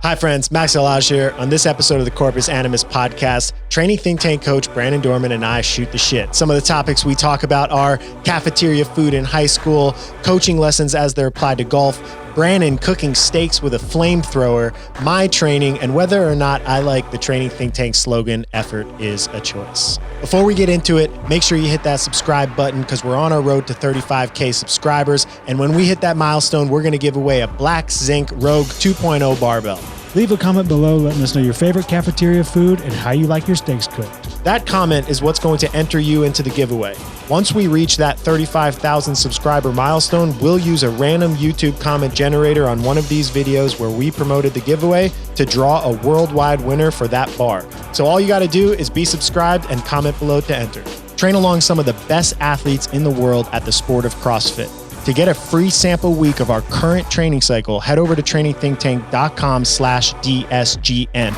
Hi friends, Max El-Hag here. On this episode of the Corpus Animus podcast, training think tank coach Brannen, Dorman, and I shoot the shit. Some of the topics we talk about are cafeteria food in high school, coaching lessons as they're applied to golf, Brannen cooking steaks with a flamethrower, my training, and whether or not I like the training think tank slogan, effort is a choice. Before we get into it, make sure you hit that subscribe button because we're on our road to 35K subscribers. And when we hit that milestone, we're going to give away a Black Zinc Rogue 2.0 barbell. Leave a comment below letting us know your favorite cafeteria food and how you like your steaks cooked. That comment is what's going to enter you into the giveaway. Once we reach that 35,000 subscriber milestone, we'll use a random YouTube comment generator on one of these videos where we promoted the giveaway to draw a worldwide winner for that bar. So all you got to do is be subscribed and comment below to enter. Train along some of the best athletes in the world at the sport of CrossFit. To get a free sample week of our current training cycle, head over to trainingthinktank.com/DSGN.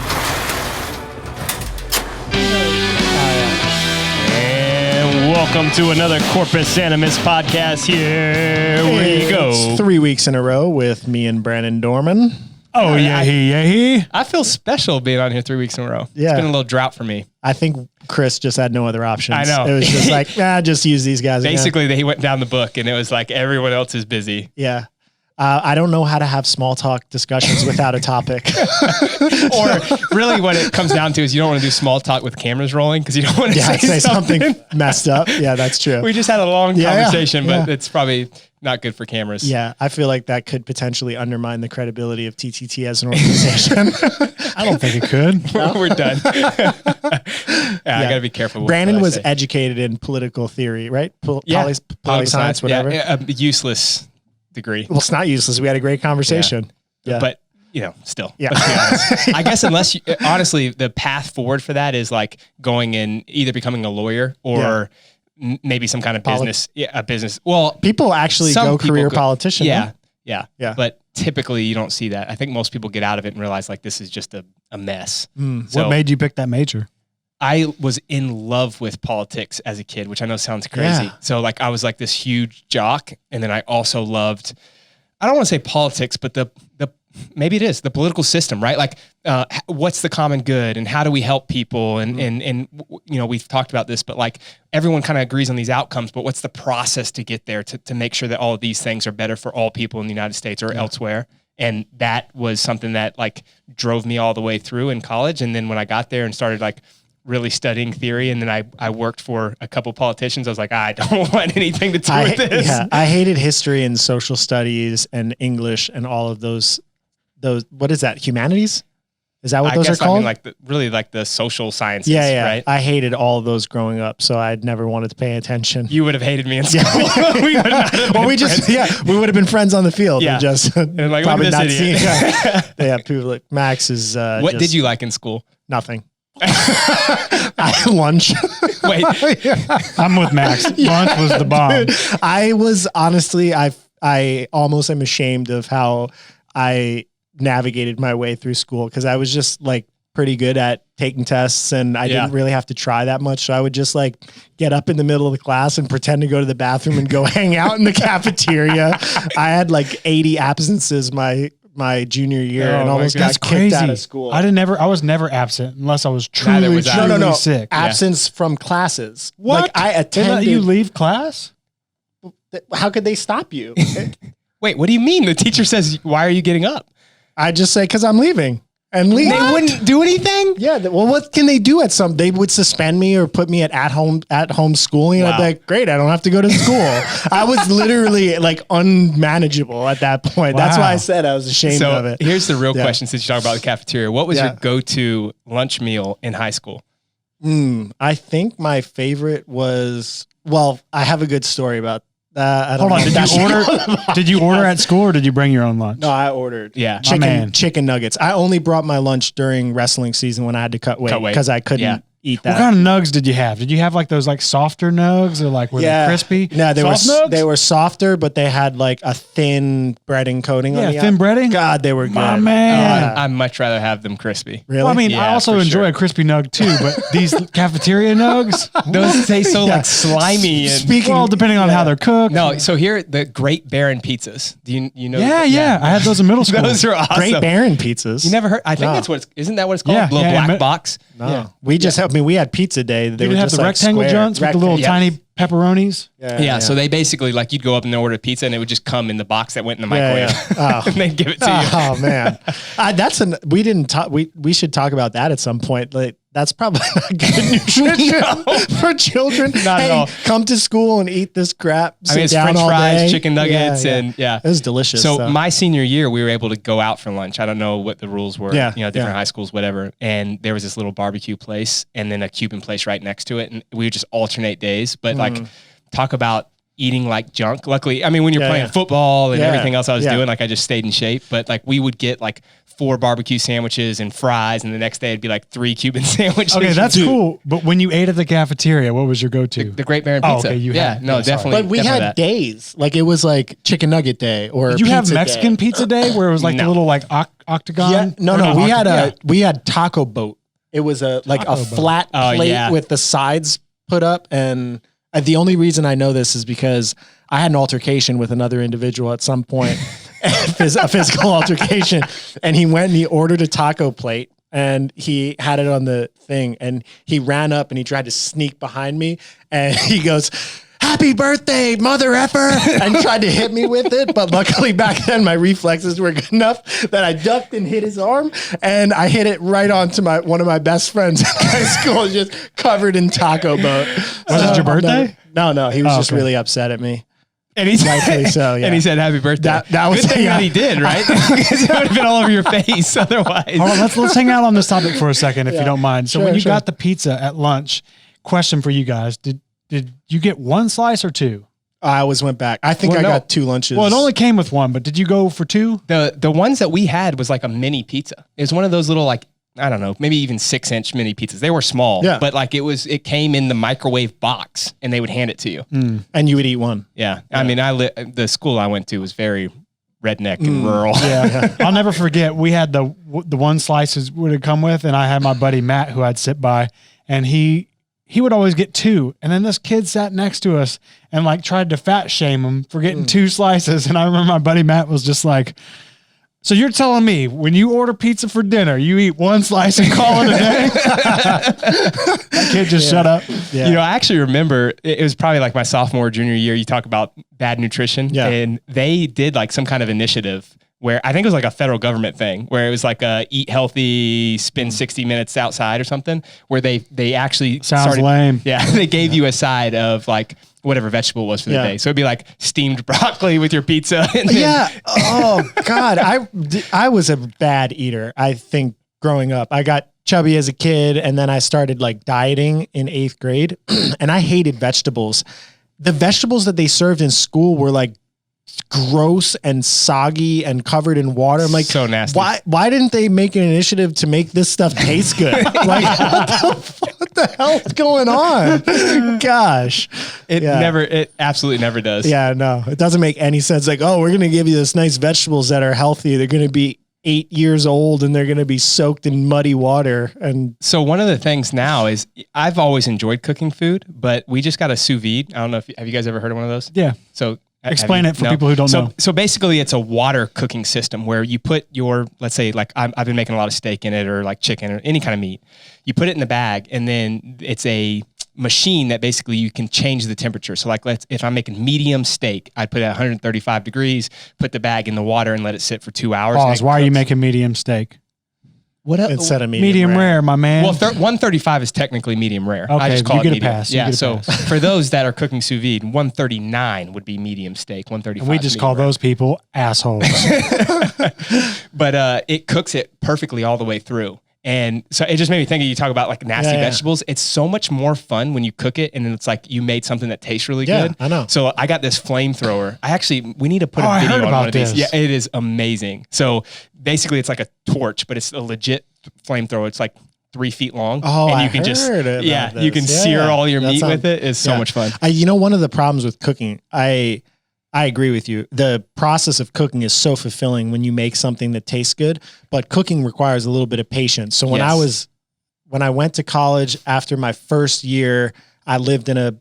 And welcome to another Corpus Animus podcast. Here we go. It's 3 weeks in a row with me and Brannen Dorman. Oh, yeah. I feel special being on here 3 weeks in a row. Yeah. It's been a little drought for me. I think Chris just had no other options. I know. It was just like, just use these guys Basically, he went down the book and it was like everyone else is busy. Yeah. I don't know how to have small talk discussions without a topic. Or really what it comes down to is you don't want to do small talk with cameras rolling because you don't want to say something messed up. Yeah, that's true. We just had a long conversation, yeah. but it's probably not good for cameras. Yeah, I feel like that could potentially undermine the credibility of TTT as an organization. I don't think it could. No? We're done. I got to be careful. Brannen was educated in political theory, right? Poli-science, whatever. Yeah, a useless degree. Well, it's not useless. We had a great conversation. Yeah. But, still. Yeah. Let's be honest. I guess unless you, honestly, the path forward for that is like going in either becoming a lawyer or maybe some kind of business. A business. Well, people actually go career politician. Yeah. Huh? Yeah. But typically you don't see that. I think most people get out of it and realize like this is just a mess. So, what made you pick that major? I was in love with politics as a kid, which I know sounds crazy. Yeah. So like I was like this huge jock. And then I also loved, I don't want to say politics, but maybe it is the political system, right? Like what's the common good and how do we help people? And we've talked about this, but like everyone kind of agrees on these outcomes, but what's the process to get there to make sure that all of these things are better for all people in the United States or elsewhere? And that was something that like drove me all the way through in college. And then when I got there and started like really studying theory, and then I worked for a couple politicians, I was like, I don't want anything to do with this. Yeah, I hated history and social studies and English and all of those, what is that? Humanities? Is that what those are called? I mean, like the social sciences, right? I hated all of those growing up, so I never wanted to pay attention. You would have hated me in school. We would not have we would have been friends on the field. Yeah. And just and like, probably not idiot. seeing. Yeah, people like Max is. What did you like in school? Nothing. Lunch. Wait, I'm with Max. Lunch was the bomb. I was honestly, I almost am ashamed of how I navigated my way through school because I was just like pretty good at taking tests and I didn't really have to try that much. So I would just like get up in the middle of the class and pretend to go to the bathroom and go hang out in the cafeteria. I had like 80 absences my junior year and almost got kicked out of school. I was never absent unless I was truly sick. Absence from classes. What? Like I attended. They let you leave class? How could they stop you? Wait, what do you mean? The teacher says, why are you getting up? I just say, cause I'm leaving. And leave. They wouldn't do anything? Yeah. Well, what can they do they would suspend me or put me at home schooling. And I'd be like, great, I don't have to go to school. I was literally like unmanageable at that point. Wow. That's why I said I was ashamed of it. Here's the real question since you talk about the cafeteria. What was your go-to lunch meal in high school? I think my favorite was, I have a good story about Hold on, did you order at school or did you bring your own lunch? No, I ordered. Yeah. Chicken nuggets. I only brought my lunch during wrestling season when I had to cut weight because I couldn't eat that. What kind of nugs did you have? Did you have like those like softer nugs or like were they crispy? No, Nugs? they were softer, but they had like a thin breading coating on the thin breading. God, they were good. My man. I'd much rather have them crispy. Really? Well, I mean, I Yeah, also for enjoy sure. a crispy nug too, but these cafeteria nugs, Those taste so like slimy. And Speaking, well, depending on how they're cooked. no, so here the Great Baron pizzas. Do you know? Yeah. I had those in middle school. Those are awesome. Great Baron pizzas. You never heard? I think No. that's what. Isn't that what it's called? Yeah, Little yeah, black box. No, we just. I mean, we had pizza day. They You were have just the like rectangle square. joints with the little Rectangle. tiny pepperonis. Yeah, so they basically like you'd go up and order pizza and it would just come in the box that went in the microwave. Oh. and they'd give it to you. Oh man, we didn't talk. We should talk about that at some point. Like that's probably not good nutrition for children. Not at all. Come to school and eat this crap. I mean, it's sit down French all fries, day. chicken nuggets, and it was delicious. So my senior year, we were able to go out for lunch. I don't know what the rules were. Yeah, Different high schools, whatever. And there was this little barbecue place, and then a Cuban place right next to it, and we would just alternate days. But like, talk about eating like junk. Luckily, I mean, when you're playing football and everything else I was doing, like I just stayed in shape. But like, we would get like 4 barbecue sandwiches and fries, and the next day it'd be like 3 Cuban sandwiches. Okay, that's cool. But when you ate at the cafeteria, what was your go-to? The Great Baron Pizza. Oh, okay, you had- no, yeah, sorry. definitely. but we definitely had that. days. Like it was like chicken nugget day or Did you have pizza Mexican day. pizza day where it was like the No. little like octagon? Yeah, no. Or not We octagon, had we had taco boat. It was a Taco boat. flat Oh, plate yeah. with the sides put up, and the only reason I know this is because I had an altercation with another individual at some point, a physical altercation, and he went and he ordered a taco plate. And he had it on the thing, and he ran up and he tried to sneak behind me, and he goes, "Happy birthday, mother effer," and tried to hit me with it. But luckily back then my reflexes were good enough that I ducked and hit his arm, and I hit it right onto one of my best friends in high school, just covered in taco boat. Was it your birthday? No, he was just okay. really upset at me. And he said, Rightfully so, yeah. and he said, "Happy birthday." That was good thing that he did, right? Because it would have been all over your face otherwise. Hold on, let's hang out on this topic for a second, if you don't mind. So Sure, when you sure. got the pizza at lunch, question for you guys: Did you get 1 slice or 2? I always went back. I think Well, I no. got 2 lunches. Well, it only came with 1, but did you go for 2? The ones that we had was like a mini pizza. It was one of those little like, I don't know, maybe even 6-inch mini pizzas. They were small, Yeah. but like it came in the microwave box and they would hand it to you. and you would eat one. Yeah. I mean, the school I went to was very redneck and rural. Yeah, I'll never forget. We had the 1 slices would have come with, and I had my buddy Matt who I'd sit by, and he would always get 2, and then this kid sat next to us and like tried to fat shame him for getting 2 slices, and I remember my buddy Matt was just like, "So you're telling me when you order pizza for dinner, you eat 1 slice and call it a day?" That kid just shut up. Yeah. You know, I actually remember it was probably like my sophomore or junior year. You talk about bad nutrition, Yeah. and they did like some kind of initiative where I think it was like a federal government thing where it was like eat healthy, spend 60 minutes outside or something, where they actually Sounds lame. Yeah, they gave you a side of like whatever vegetable it was for the Yeah. day. So it'd be like steamed broccoli with your pizza. And then, Yeah. Oh God. I was a bad eater. I think growing up, I got chubby as a kid, and then I started like dieting in 8th grade, and I hated vegetables. The vegetables that they served in school were like gross and soggy and covered in water. I'm like, So nasty. Why didn't they make an initiative to make this stuff taste good? Like, what the hell is going on? Gosh. It absolutely never does. Yeah, no, it doesn't make any sense. Like, oh, we're going to give you this nice vegetables that are healthy. They're going to be 8 years old and they're going to be soaked in muddy water. And So one of the things now is I've always enjoyed cooking food, but we just got a sous vide. I don't know have you guys ever heard of one of those? Yeah. So Explain it for people who don't know. So basically it's a water cooking system where you put your, let's say like I've been making a lot of steak in it or like chicken or any kind of meat. You put it in the bag and then it's a machine that basically you can change the temperature. So like if I'm making medium steak, I'd put it at 135 degrees, put the bag in the water and let it sit for 2 hours. Pause. Why are you making medium steak? What else? instead of Medium rare, my man. Well, 135 is technically medium rare. I Okay, just call you it get a medium. pass. You Yeah, get a so pass. for those that are cooking sous vide, 139 would be medium steak. 135. And we just call those people assholes. But it cooks it perfectly all the way through. And so it just made me think of you talk about like nasty Yeah. vegetables. It's so much more fun when you cook it and then it's like you made something that tastes really Yeah, good. I know. So I got this flamethrower. We need to put Oh, a I video heard on about one of these. this. Yeah, it is amazing. So basically it's like a torch, but it's a legit flamethrower. It's like 3 feet long. Oh, and you I can heard about you can this. sear Yeah. all your That meat sounds- with it. It's so much fun. One of the problems with cooking, I agree with you. The process of cooking is so fulfilling when you make something that tastes good, but cooking requires a little bit of patience. So when I went to college after my first year, I lived in a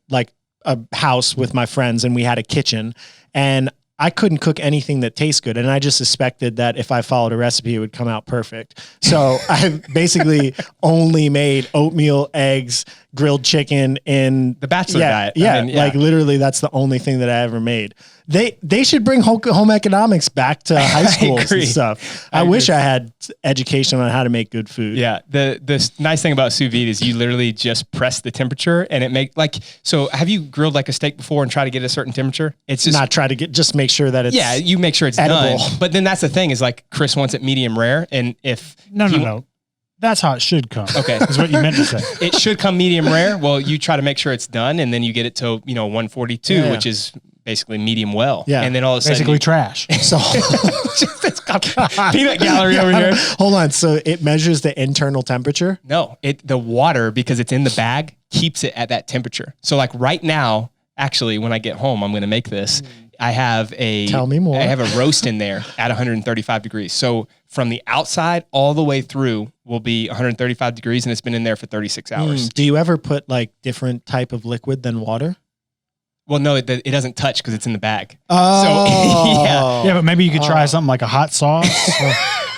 house with my friends and we had a kitchen, and I couldn't cook anything that tastes good. And I just suspected that if I followed a recipe, it would come out perfect. So I basically only made oatmeal, eggs, grilled chicken in The bachelor diet. Yeah, I mean, like literally that's the only thing that I ever made. They should bring home economics back to high schools agree. and stuff. I wish I had education on how to make good food. Yeah. The nice thing about sous vide is you literally just press the temperature and it so have you grilled like a steak before and try to get a certain temperature? It's just Not try to just make sure that it's you make sure it's edible. done. But then that's the thing is like Chris wants it medium rare. And if No. That's how it should come. Okay. Is what you meant to say. it should come medium rare, well, you try to make sure it's done and then you get it to, 142, Yeah. which is basically medium well. Yeah. And then all of a sudden Basically trash. So it's got peanut gallery over here. hold on. So it measures the internal temperature. No, the water, because it's in the bag, keeps it at that temperature. So like right now, actually, when I get home, I'm going to make this. I have Tell me more. I have a roast in there at 135 degrees. So from the outside all the way through will be 135 degrees, and it's been in there for 36 hours. Do you ever put like different type of liquid than water? Well, no, it doesn't touch because it's in the bag. Oh, Yeah, but maybe you could try something like a hot sauce.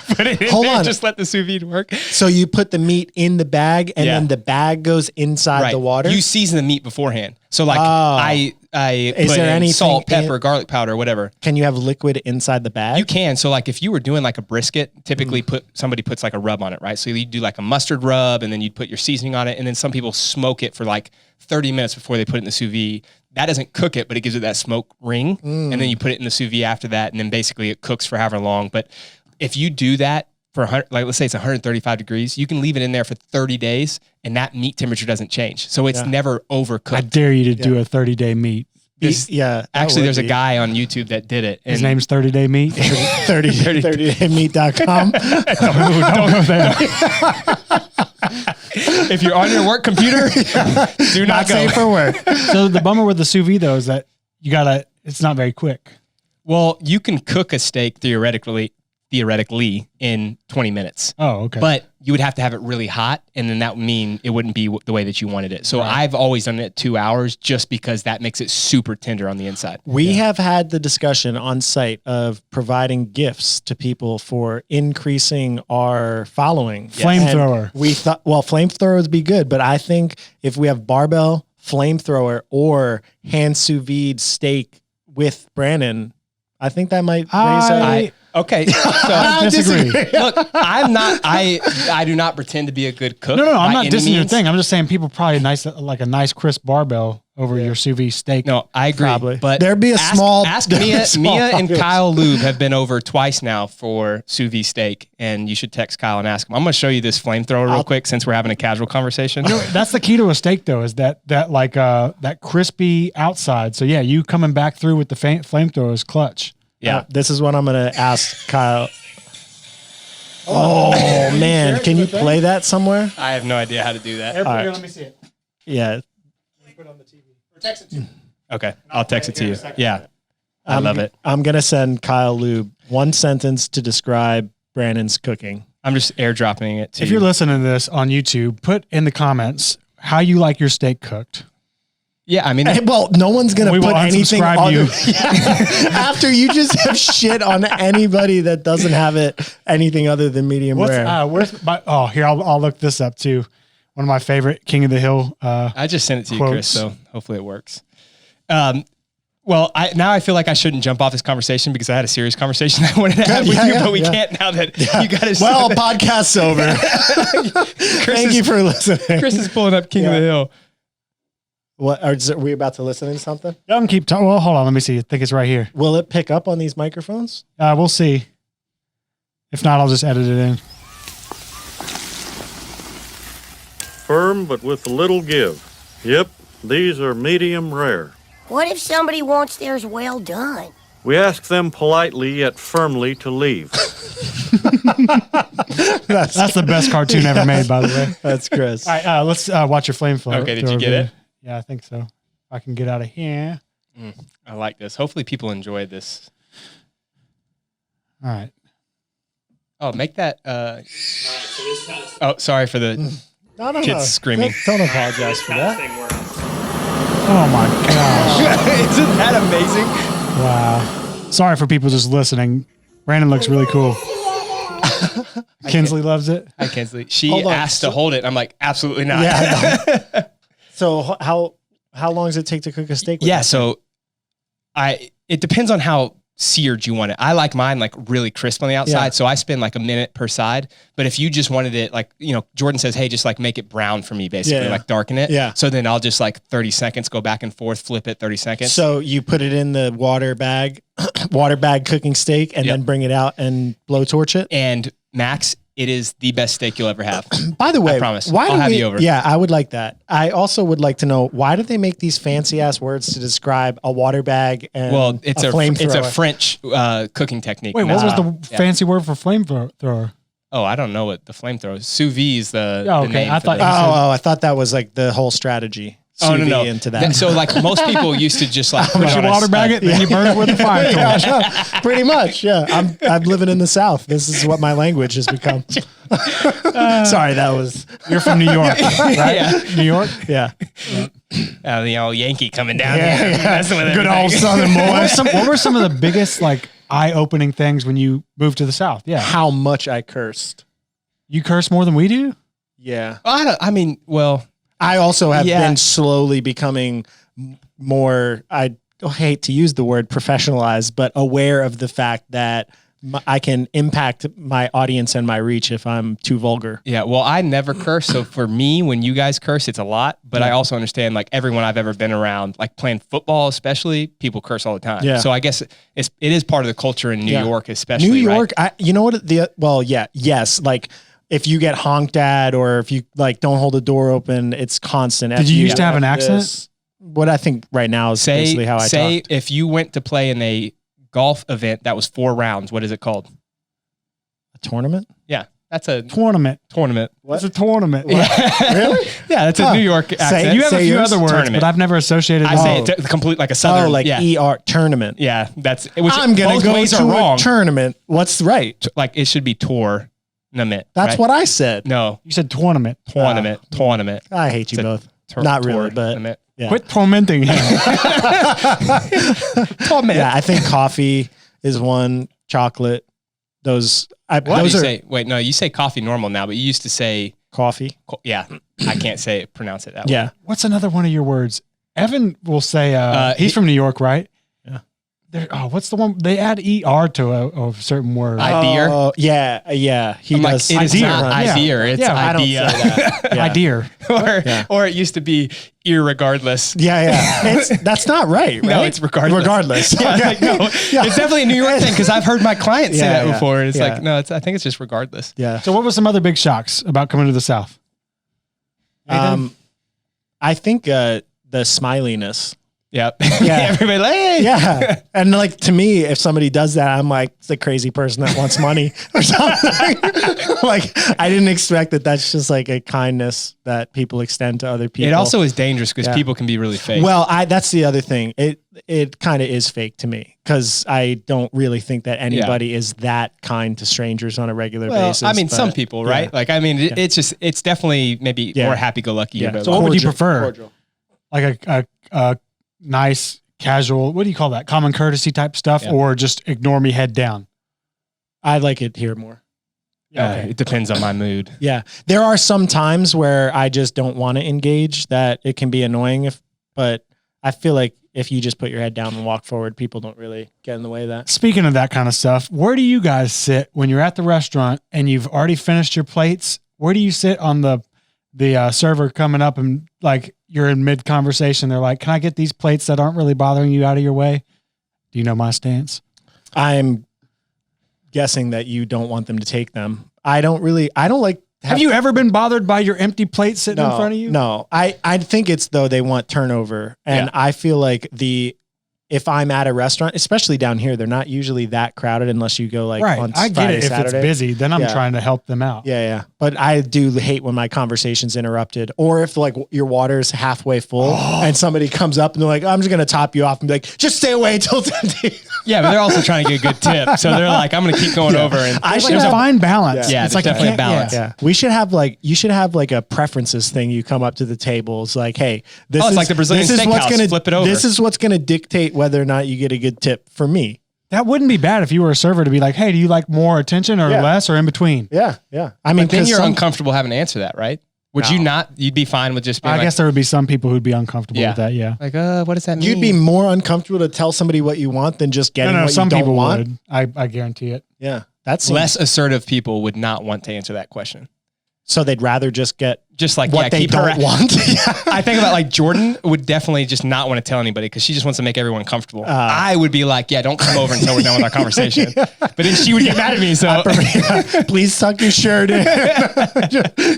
Put it in Hold there, on. just let the sous vide work. So you put the meat in the bag, and Yeah. then the bag goes inside the water. You season the meat beforehand. So like I Is put there in anything salt, in- pepper, garlic powder, whatever. Can you have liquid inside the bag? You can. So like if you were doing like a brisket, typically somebody puts like a rub on it, right? So you do like a mustard rub and then you'd put your seasoning on it. And then some people smoke it for like 30 minutes before they put it in the sous vide. That doesn't cook it, but it gives it that smoke ring. And then you put it in the sous vide after that. And then basically it cooks for however long. But if you do that for let's say it's 135 degrees, you can leave it in there for 30 days and that meat temperature doesn't change. So it's never overcooked. I dare you to do a 30-day meat. Actually, there's a guy on YouTube that did it. His name's 30-day meat. 30daymeat.com. Don't go there. If you're on your work computer, do not go. safe for work. So the bummer with the sous vide though is that it's not very quick. Well, you can cook a steak theoretically in 20 minutes. Oh, okay. But you would have to have it really hot, and then that would mean it wouldn't be the way that you wanted it. So I've always done it at 2 hours just because that makes it super tender on the inside. We have had the discussion on site of providing gifts to people for increasing our following. Flamethrower. And we thought, flamethrower would be good, but I think if we have barbell, flamethrower, or hand sous vide steak with Brannen, I think that might raise Okay, so I disagree. Look, I do not pretend to be a good cook. No, I'm by not any dissing your means. thing. I'm just saying people probably like a nice crisp barbell over your sous vide steak. No, I agree. Probably. But There'd be a small- Ask there'd be Mia. a small Mia and population. Kyle Lube have been over twice now for sous vide steak, and you should text Kyle and ask him. I'm going to show you this flamethrower real quick since we're having a casual conversation. That's the key to a steak though, is that crispy outside. So yeah, you coming back through with the flamethrower is clutch. Yeah. This is what I'm going to ask Kyle. Oh, man. Can you play that somewhere? I have no idea how to do that. right. Let me see it. Yeah. Put it on the TV. Or text it to me. Okay, I'll text it to you. Yeah, I love it. I'm going to send Kyle Lube one sentence to describe Brannen's cooking. I'm just airdropping it to If you. you're listening to this on YouTube, put in the comments how you like your steak cooked. Yeah, I mean, Well, no one's going We to will put anything unsubscribe other, you. after you just have shit on anybody that doesn't have it anything other than medium rare. Where's my? Oh, here I'll look this up too. One of my favorite King of the Hill. I just sent it to you, quotes. Chris, so hopefully it works. Well, now I feel like I shouldn't jump off this conversation because I had a serious conversation I wanted to have with you, but we can't now that you got to. Well, podcast's over. Thank you for listening. Chris is pulling up King of the Hill. What are we about to listen to something? Y'all can keep talking. Well, hold on. Let me see. I think it's right here. Will it pick up on these microphones? We'll see. If not, I'll just edit it in. Firm but with little give. Yep, these are medium rare. What if somebody wants theirs well done? We ask them politely yet firmly to leave. That's the best cartoon ever made, by the way. That's Chris. All right, let's watch your Flamethrower. Okay, did you get it? Yeah, I think so. If I can get out of here. I like this. Hopefully people enjoy this. All right. Oh, make that. Oh, sorry for the No. kids screaming. Don't apologize for that. Oh my gosh. Isn't that amazing? Wow. Sorry for people just listening. Brandon looks really cool. Kinsley loves it. Hi, Kinsley. She Hold on. asked to hold it. I'm like, absolutely not. Yeah. So how long does it take to cook a steak? With Yeah, that so it depends on how seared you want it. I like mine like really crisp on the outside, Yeah. so I spend like a minute per side. But if you just wanted it like, Jordan says, hey, just like make it brown for me, basically, Yeah. like darken it. Yeah. So then I'll just like 30 seconds, go back and forth, flip it 30 seconds. So you put it in the water bag cooking steak, and Yep. then bring it out and blowtorch it. And Max, it is the best steak you'll ever have. By the way, I promise. why I'll do have we, you over. Yeah, I would like that. I also would like to know, why do they make these fancy ass words to describe a water bag and Well, it's a flamethrower? French cooking technique. Wait, what was the Yeah. fancy word for flamethrower? Oh, I don't know what the flamethrower is. Sous vide is the Oh, the okay. name I for thought the- you said- I thought that was like the whole strategy. Oh, Sous no. vide into that. So like most people used to just like Put your water bag it, then you burn it with a fire torch. Pretty much, yeah. I'm living in the South. This is what my language has become. Sorry, that was You're from New York, right? Yeah. New York? yeah. The old Yankee coming down Yeah, here. yeah. Messing with Good everything. old Southern boy. What were some of the biggest like eye-opening things when you moved to the South? Yeah. How much I cursed. You curse more than we do? Yeah. Well, I also have Yeah. been slowly becoming more, I hate to use the word professionalized, but aware of the fact that I can impact my audience and my reach if I'm too vulgar. yeah. Well, I never curse. So for me, when you guys curse, it's a lot. But I also understand like everyone I've ever been around, like playing football, especially, people curse all the time. Yeah. So I guess it is part of the culture in New Yeah. York, especially. New York, right? you know what? Yes. Like if you get honked at or if you like don't hold the door open, it's constant. Did you used to have an F accent? this. What I think right now is basically how I say talk. if you went to play in a golf event that was 4 rounds, what is it called? A tournament? Yeah, that's a Tournament. tournament. It's a tournament. Really? Yeah, that's a New York accent. You have a Say few yours? other words, Tournament. but I've never associated I them. say it complete like a southern. Oh, like yeah. ER tournament. Yeah, that's which I'm going both to go ways to are wrong. a tournament. What's right? Like it should be tournament. That's right? what I said. No, You said tournament. tournament. I hate you It's a both. Not really, but tournament. yeah. Quit tormenting him. Yeah, I think coffee is one, chocolate. Those What do those you are say? Wait, no, you say coffee normal now, but you used to say, coffee. yeah, I can't say it, pronounce it that way. Yeah. What's another one of your words? Evan will say, he's from New York, right? Yeah. What's the one? They add ER to a certain word. Idea? Oh, yeah. He I'm like, does. it is idea. not Yeah. idea. It's Yeah, I don't idea. say that. Yeah. Idea. or it used to be irregardless. Yeah. That's not right. No, right? it's regardless. Regardless. Yeah, Okay. like, no, it's definitely a New York thing because I've heard my clients say Yeah, that yeah, before. And it's yeah. like, no, I think it's just regardless. Yeah. So what were some other big shocks about coming to the South? I think the smiliness. Yeah. Yeah. Everybody like, hey. Yeah. And like to me, if somebody does that, I'm like, it's a crazy person that wants money or something. Like I didn't expect that. That's just like a kindness that people extend to other people. It also is dangerous because Yeah. people can be really fake. Well, that's the other thing. It kind of is fake to me because I don't really think that anybody is that kind to strangers on a regular basis. I mean, but- some people, right? yeah. Like, I mean, it's definitely maybe Yeah. more happy-go-lucky. Yeah. But So what would you Cordial. prefer? Cordial. Like a nice, casual, what do you call that? Common courtesy type stuff, Yeah. or just ignore me head down? I like it here more. It depends on my mood. Yeah. There are some times where I just don't want to engage that it can be annoying but I feel like if you just put your head down and walk forward, people don't really get in the way of that. Speaking of that kind of stuff, where do you guys sit when you're at the restaurant and you've already finished your plates? Where do you sit on the server coming up and like you're in mid conversation? They're like, "Can I get these plates that aren't really bothering you out of your way?" Do you know my stance? I'm guessing that you don't want them to take them. I don't like. Have you ever been bothered by your empty plate sitting in front of you? No, I think it's though they want turnover, and Yeah. I feel like if I'm at a restaurant, especially down here, they're not usually that crowded unless you go like on I get Friday, it. If Saturday. it's busy, then I'm Yeah. trying to help them out. Yeah. But I do hate when my conversation's interrupted, or if like your water's halfway full and somebody comes up and they're like, I'm just going to top you off and be like, just stay away until it's empty. Yeah, but they're also trying to get a good tip. So they're like, I'm going to keep going over. And There's a fine balance. Yeah, it's there's definitely a balance. Yeah. You should have like a preferences thing. You come up to the table. It's like, hey, this it's is like the Brazilian this is what's steakhouse. gonna, Flip it over. This is what's going to dictate whether or not you get a good tip for me. That wouldn't be bad if you were a server to be like, hey, do you like more attention or less or in between? Yeah. I mean, but then you're 'cause uncomfortable having to answer that, right? Would you not? You'd be fine with just being I guess there would be some people who'd be uncomfortable with that. Yeah. like, what does that mean? you'd be more uncomfortable to tell somebody what you want than just getting what some you don't people want. would. I guarantee it. Yeah. That's less assertive people would not want to answer that question. So they'd rather just get Just like, what they keep don't her. want. I think about like Jordan would definitely just not want to tell anybody because she just wants to make everyone comfortable. I would be like, yeah, don't come over until we're done with our conversation. But then she would get mad at me. So Please tuck your shirt in.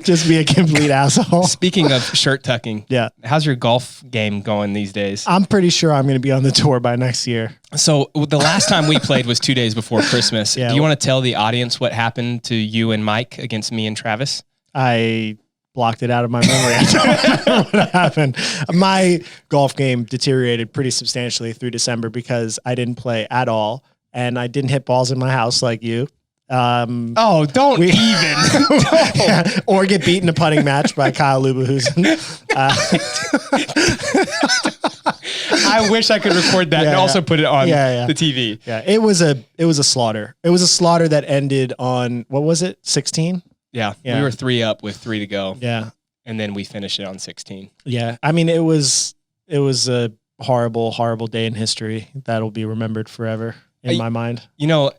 Just be a complete asshole. speaking of shirt tucking, Yeah. how's your golf game going these days? I'm pretty sure I'm going to be on the tour by next year. So the last time we played was 2 days before Christmas. Yeah. Do you want to tell the audience what happened to you and Mike against me and Travis? I blocked it out of my memory. I don't know what happened. My golf game deteriorated pretty substantially through December because I didn't play at all. And I didn't hit balls in my house like you. Oh, don't even. Yeah, or get beat in a putting match by Kyle Lubahusen. I wish I could record that and also put it on the TV. Yeah, it was a slaughter. It was a slaughter that ended on, what was it, 16? Yeah, Yeah. we were 3 up with 3 to go. Yeah. And then we finished it on 16. Yeah. I mean, it was a horrible, horrible day in history that'll be remembered forever in my mind. You know,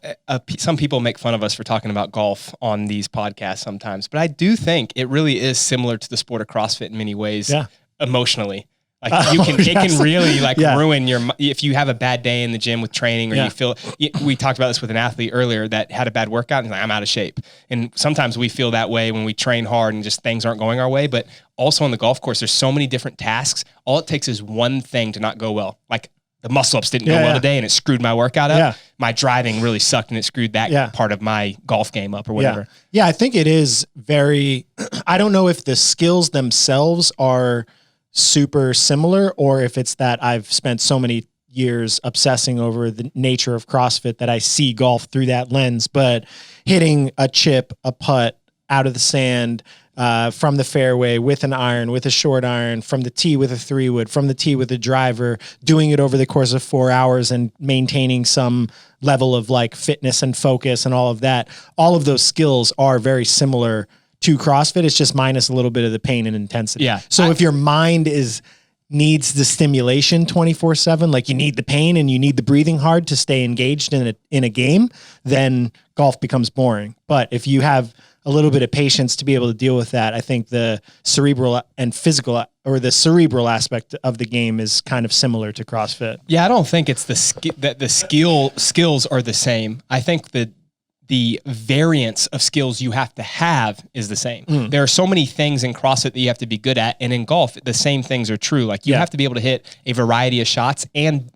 some people make fun of us for talking about golf on these podcasts sometimes, but I do think it really is similar to the sport of CrossFit in many ways, emotionally. Like it can really ruin if you have a bad day in the gym with training or you feel, we talked about this with an athlete earlier that had a bad workout and like, I'm out of shape. And sometimes we feel that way when we train hard and just things aren't going our way. But also on the golf course, there's so many different tasks. All it takes is one thing to not go well. Like the muscle ups didn't go well today and it screwed my workout up. Yeah. My driving really sucked and it screwed that part of my golf game up or whatever. Yeah, I think it is very, I don't know if the skills themselves are super similar or if it's that I've spent so many years obsessing over the nature of CrossFit that I see golf through that lens, but hitting a chip, a putt out of the sand, from the fairway with an iron, with a short iron, from the tee with a 3-wood, from the tee with a driver, doing it over the course of 4 hours and maintaining some level of like fitness and focus and all of that. All of those skills are very similar to CrossFit. It's just minus a little bit of the pain and intensity. Yeah. So if your mind needs the stimulation 24/7, like you need the pain and you need the breathing hard to stay engaged in a game, then golf becomes boring. But if you have a little bit of patience to be able to deal with that, I think the cerebral and physical or the cerebral aspect of the game is kind of similar to CrossFit. Yeah, I don't think it's that the skills are the same. I think that the variance of skills you have to have is the same. There are so many things in CrossFit that you have to be good at. And in golf, the same things are true. Like you have to be able to hit a variety of shots and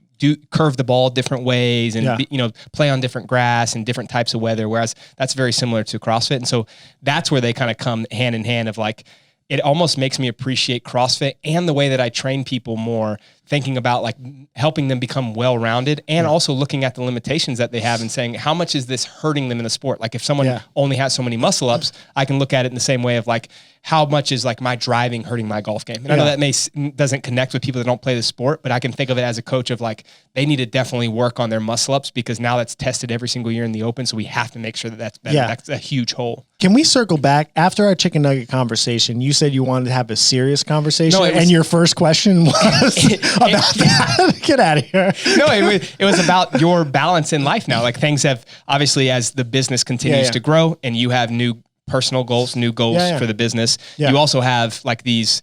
curve the ball different ways and play on different grass and different types of weather. Whereas that's very similar to CrossFit. And so that's where they kind of come hand in hand of like, it almost makes me appreciate CrossFit and the way that I train people more, thinking about like helping them become well-rounded and also looking at the limitations that they have and saying, how much is this hurting them in the sport? Like if someone only has so many muscle ups, I can look at it in the same way of like, how much is like my driving hurting my golf game? And I know that doesn't connect with people that don't play the sport, but I can think of it as a coach of like, they need to definitely work on their muscle ups because now that's tested every single year in the open. So we have to make sure that that's better. Yeah. That's a huge hole. Can we circle back after our chicken nugget conversation? You said you wanted to have a serious conversation and your first question was about that. Get out of here. No, it was about your balance in life now. Like things have obviously, as the business continues to grow and you have new personal goals, new goals for the business. You also have like the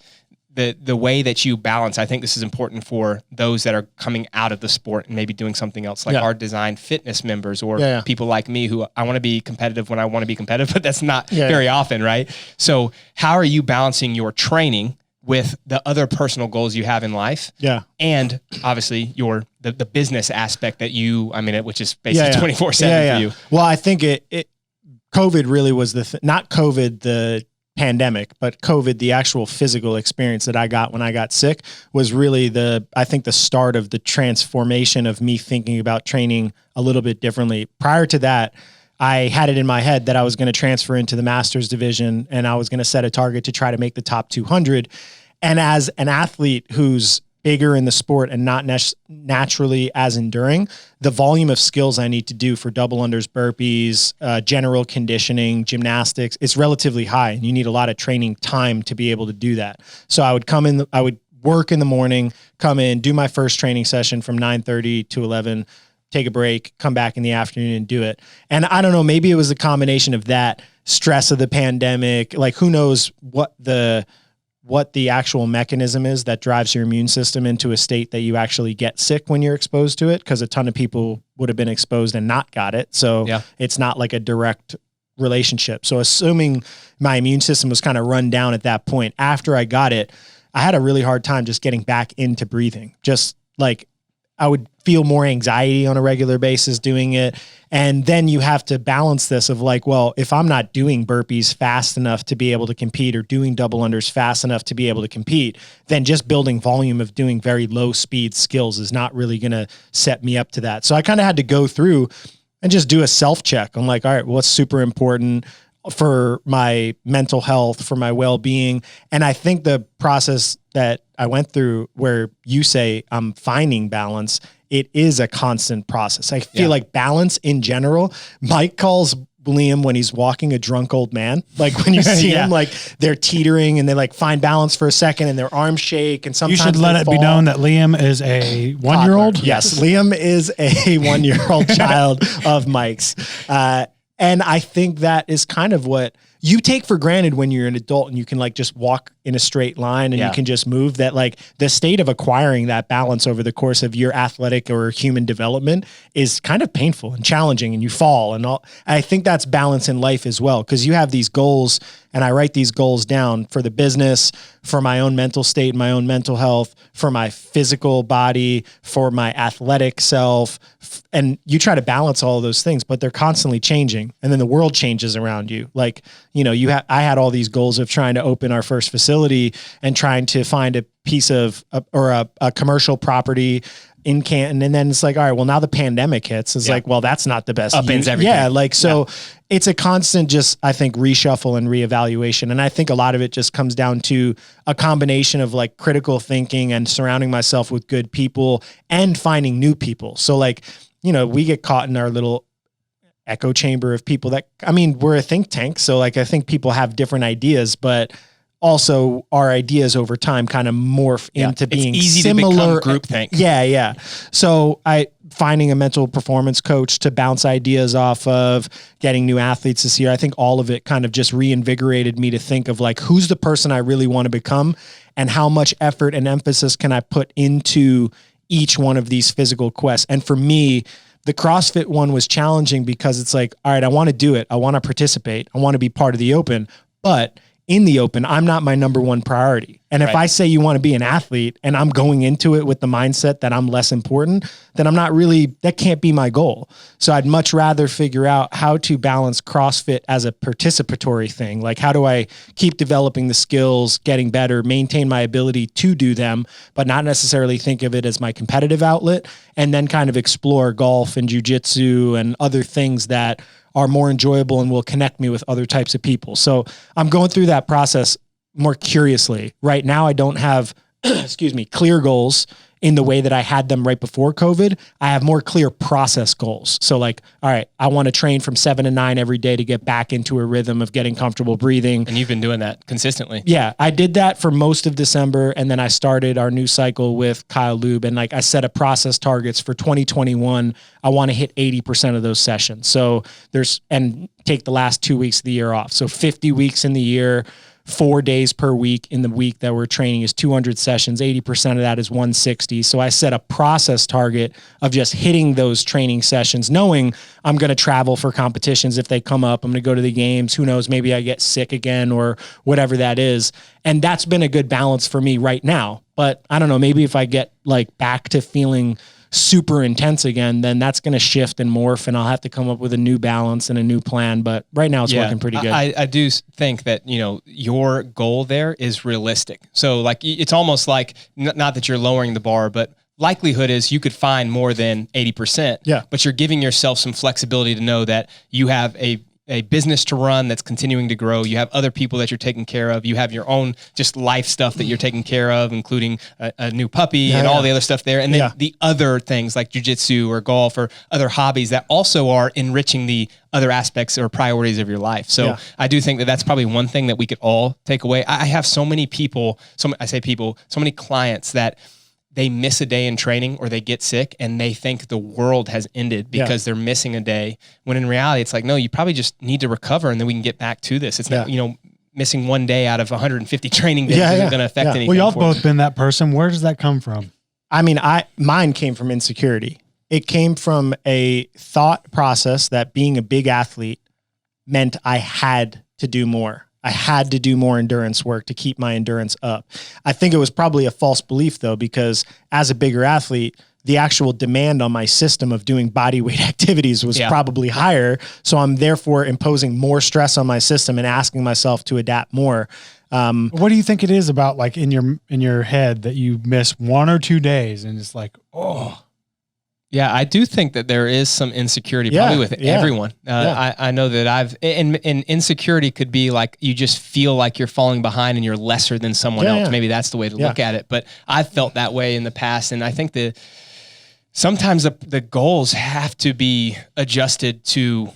way that you balance. I think this is important for those that are coming out of the sport and maybe doing something else, like our design fitness members or people like me who I want to be competitive when I want to be competitive, but that's not very often, right? So how are you balancing your training with the other personal goals you have in life. Yeah. And obviously the business aspect that which is basically 24/7 for you. Well, I think COVID really was not COVID, the pandemic, but COVID, the actual physical experience that I got when I got sick was really the start of the transformation of me thinking about training a little bit differently. Prior to that, I had it in my head that I was going to transfer into the master's division and I was going to set a target to try to make the top 200. And as an athlete who's bigger in the sport and not naturally as enduring, the volume of skills I need to do for double unders, burpees, general conditioning, gymnastics, it's relatively high and you need a lot of training time to be able to do that. So I would work in the morning, come in, do my first training session from 9:30 to 11, take a break, come back in the afternoon and do it. And I don't know, maybe it was a combination of that stress of the pandemic, like who knows what the actual mechanism is that drives your immune system into a state that you actually get sick when you're exposed to it. Cause a ton of people would have been exposed and not got it. So it's not like a direct relationship. So assuming my immune system was kind of run down at that point, after I got it, I had a really hard time just getting back into breathing. Just like I would feel more anxiety on a regular basis doing it. And then you have to balance this of like, well, if I'm not doing burpees fast enough to be able to compete or doing double unders fast enough to be able to compete, then just building volume of doing very low speed skills is not really going to set me up to that. So I kind of had to go through and just do a self check. I'm like, all right, what's super important for my mental health, for my well-being. And I think the process that I went through where you say I'm finding balance, it is a constant process. I feel like balance in general, Mike calls Liam when he's walking a drunk old man. Like when you see him, like they're teetering and they like find balance for a second and their arms shake. And sometimes you should let it be known that Liam is a 1-year-old. Yes. Liam is a 1-year-old child of Mike's. And I think that is kind of what you take for granted when you're an adult and you can like just walk in a straight line and you can just move, that like the state of acquiring that balance over the course of your athletic or human development is kind of painful and challenging and you fall and all. I think that's balance in life as well. Cause you have these goals and I write these goals down for the business, for my own mental state, my own mental health, for my physical body, for my athletic self. And you try to balance all of those things, but they're constantly changing. And then the world changes around you. Like, you know, I had all these goals of trying to open our first facility and trying to find a piece of, a commercial property in Canton. And then it's like, all right, well now the pandemic hits. It's like, well, that's not the best. Upends everything. Yeah. Like, so it's a constant, just, I think, reshuffle and reevaluation. And I think a lot of it just comes down to a combination of like critical thinking and surrounding myself with good people and finding new people. So like, you know, we get caught in our little echo chamber of people that, I mean, we're a think tank. So like, I think people have different ideas, but also our ideas over time kind of morph into being easy similar. To become groupthink. Yeah. So finding a mental performance coach to bounce ideas off of, getting new athletes this year, I think all of it kind of just reinvigorated me to think of like, who's the person I really want to become and how much effort and emphasis can I put into each one of these physical quests. And for me, the CrossFit one was challenging because it's like, all right, I want to do it. I want to participate. I want to be part of the open, but in the open, I'm not my number one priority. And if I say you want to be an athlete and I'm going into it with the mindset that I'm less important, then that can't be my goal. So I'd much rather figure out how to balance CrossFit as a participatory thing. Like, how do I keep developing the skills, getting better, maintain my ability to do them, but not necessarily think of it as my competitive outlet, and then kind of explore golf and jujitsu and other things that are more enjoyable and will connect me with other types of people. So I'm going through that process more curiously. Right now, I don't have, clear goals in the way that I had them right before COVID. I have more clear process goals. So like, all right, I want to train from 7 to 9 every day to get back into a rhythm of getting comfortable breathing. And you've been doing that consistently. Yeah, I did that for most of December. And then I started our new cycle with Kyle Lube. And like I set a process targets for 2021. I want to hit 80% of those sessions. So and take the last 2 weeks of the year off. So 50 weeks in the year, 4 days per week in the week that we're training is 200 sessions. 80% of that is 160. So I set a process target of just hitting those training sessions, knowing I'm going to travel for competitions if they come up. I'm going to go to the games. Who knows? Maybe I get sick again or whatever that is. And that's been a good balance for me right now. But I don't know, maybe if I get like back to feeling super intense again, then that's going to shift and morph, and I'll have to come up with a new balance and a new plan. But right now it's working pretty good. I do think that, your goal there is realistic. So like, it's almost like, not that you're lowering the bar, but likelihood is you could find more than 80%. Yeah. But you're giving yourself some flexibility to know that you have a business to run that's continuing to grow. You have other people that you're taking care of. You have your own just life stuff that you're taking care of, including a new puppy and all the other stuff there. And then the other things like jujitsu or golf or other hobbies that also are enriching the other aspects or priorities of your life. So I do think that that's probably one thing that we could all take away. I have so many people, so many clients that they miss a day in training or they get sick and they think the world has ended because they're missing a day. When in reality, it's like, no, you probably just need to recover and then we can get back to this. It's not, missing one day out of 150 training days isn't going to affect anything. Well, y'all both been that person. Where does that come from? I mean, mine came from insecurity. It came from a thought process that being a big athlete meant I had to do more. I had to do more endurance work to keep my endurance up. I think it was probably a false belief though, because as a bigger athlete, the actual demand on my system of doing body weight activities was probably higher. So I'm therefore imposing more stress on my system and asking myself to adapt more. What do you think it is about like in your head that you miss 1 or 2 days and it's like, oh, yeah, I do think that there is some insecurity probably with everyone. I know that and insecurity could be like, you just feel like you're falling behind and you're lesser than someone else. Maybe that's the way to look at it. But I've felt that way in the past. And I think that sometimes the goals have to be adjusted to,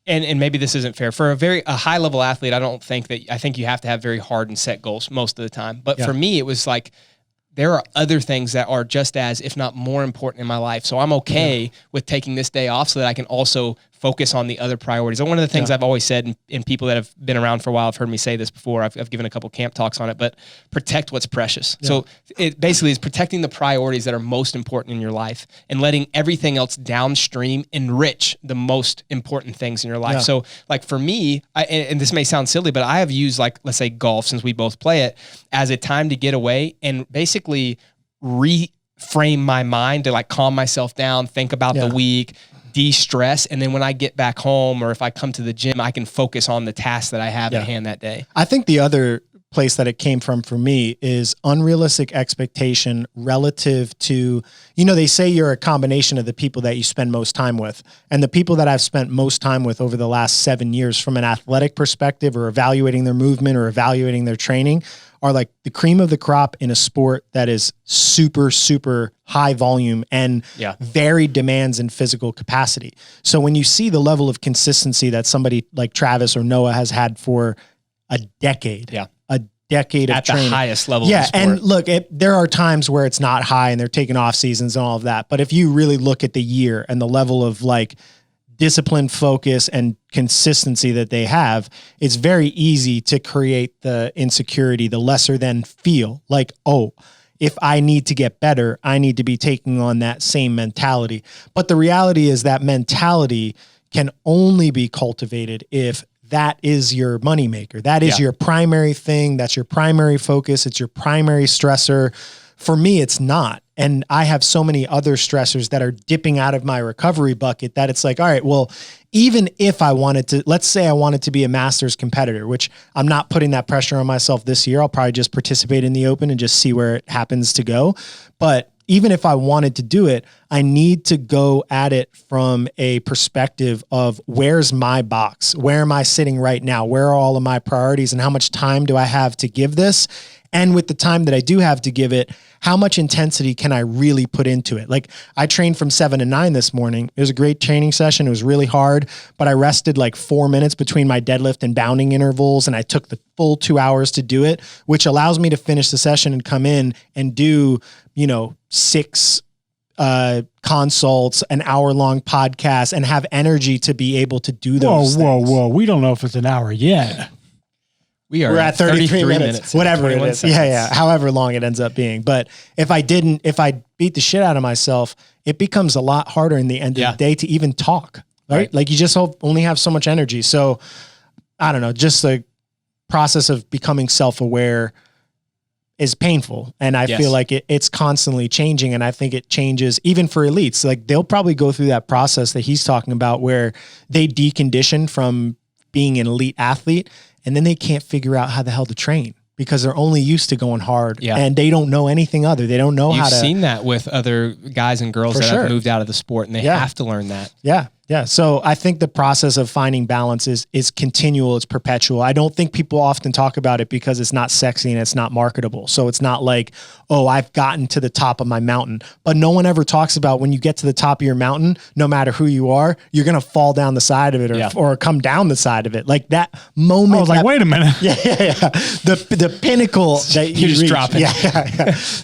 and maybe this isn't fair for a high level athlete. I think you have to have very hard and set goals most of the time. But for me, it was like, there are other things that are just as, if not more important in my life. So I'm okay with taking this day off so that I can also focus on the other priorities. And one of the things I've always said, and people that have been around for a while have heard me say this before, I've given a couple camp talks on it, but protect what's precious. So it basically is protecting the priorities that are most important in your life and letting everything else downstream enrich the most important things in your life. So like for me, and this may sound silly, but I have used like, let's say golf, since we both play it, as a time to get away and basically reframe my mind to like calm myself down, think about the week, de-stress. And then when I get back home or if I come to the gym, I can focus on the task that I have at hand that day. I think the other place that it came from for me is unrealistic expectation relative to, they say you're a combination of the people that you spend most time with. And the people that I've spent most time with over the last 7 years from an athletic perspective or evaluating their movement or evaluating their training are like the cream of the crop in a sport that is super, super high volume and varied demands in physical capacity. So when you see the level of consistency that somebody like Travis or Noah has had for a decade of training. At the highest level of the sport. And look, there are times where it's not high and they're taking off seasons and all of that. But if you really look at the year and the level of like discipline, focus, and consistency that they have, it's very easy to create the insecurity, the lesser than feel like, oh, if I need to get better, I need to be taking on that same mentality. But the reality is that mentality can only be cultivated if that is your moneymaker. That is your primary thing. That's your primary focus. It's your primary stressor. For me, it's not. And I have so many other stressors that are dipping out of my recovery bucket that it's like, all right, well, even if I wanted to, let's say I wanted to be a Masters competitor, which I'm not putting that pressure on myself this year. I'll probably just participate in the Open and just see where it happens to go. But even if I wanted to do it, I need to go at it from a perspective of where's my box? Where am I sitting right now? Where are all of my priorities and how much time do I have to give this? And with the time that I do have to give it, how much intensity can I really put into it? Like I trained from 7 to 9 this morning. It was a great training session. It was really hard, but I rested like 4 minutes between my deadlift and bounding intervals. And I took the full 2 hours to do it, which allows me to finish the session and come in and do, 6 consults, an hour-long podcast, and have energy to be able to do those things. Whoa. We don't know if it's an hour yet. We're at 33 minutes whatever it is. Seconds. Yeah. However long it ends up being. But if I beat the shit out of myself, it becomes a lot harder in the end of the day to even talk. Right? Like you just only have so much energy. So I don't know, just the process of becoming self-aware is painful. And I feel like it's constantly changing. And I think it changes even for elites. Like they'll probably go through that process that he's talking about where they decondition from being an elite athlete and then they can't figure out how the hell to train because they're only used to going hard and they don't know anything other. They don't know how to. You've seen that with other guys and girls that have moved out of the sport and they have to learn that. Yeah. Yeah. So I think the process of finding balance is continual. It's perpetual. I don't think people often talk about it because it's not sexy and it's not marketable. So it's not like, oh, I've gotten to the top of my mountain, but no one ever talks about when you get to the top of your mountain, no matter who you are, you're going to fall down the side of it or come down the side of it. Like that moment. I was like, wait a minute. Yeah. The pinnacle that you just reach. drop it. Yeah.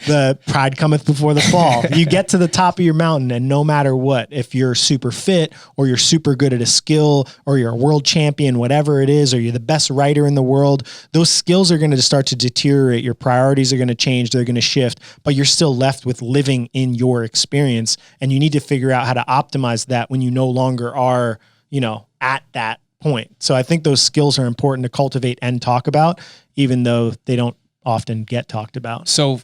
The pride cometh before the fall. You get to the top of your mountain and no matter what, if you're super fit or you're super good at a skill or you're a world champion, whatever it is, or you're the best writer in the world, those skills are going to start to deteriorate. Your priorities are going to change. They're going to shift, but you're still left with living in your experience. And you need to figure out how to optimize that when you no longer are, at that point. So I think those skills are important to cultivate and talk about, even though they don't often get talked about. So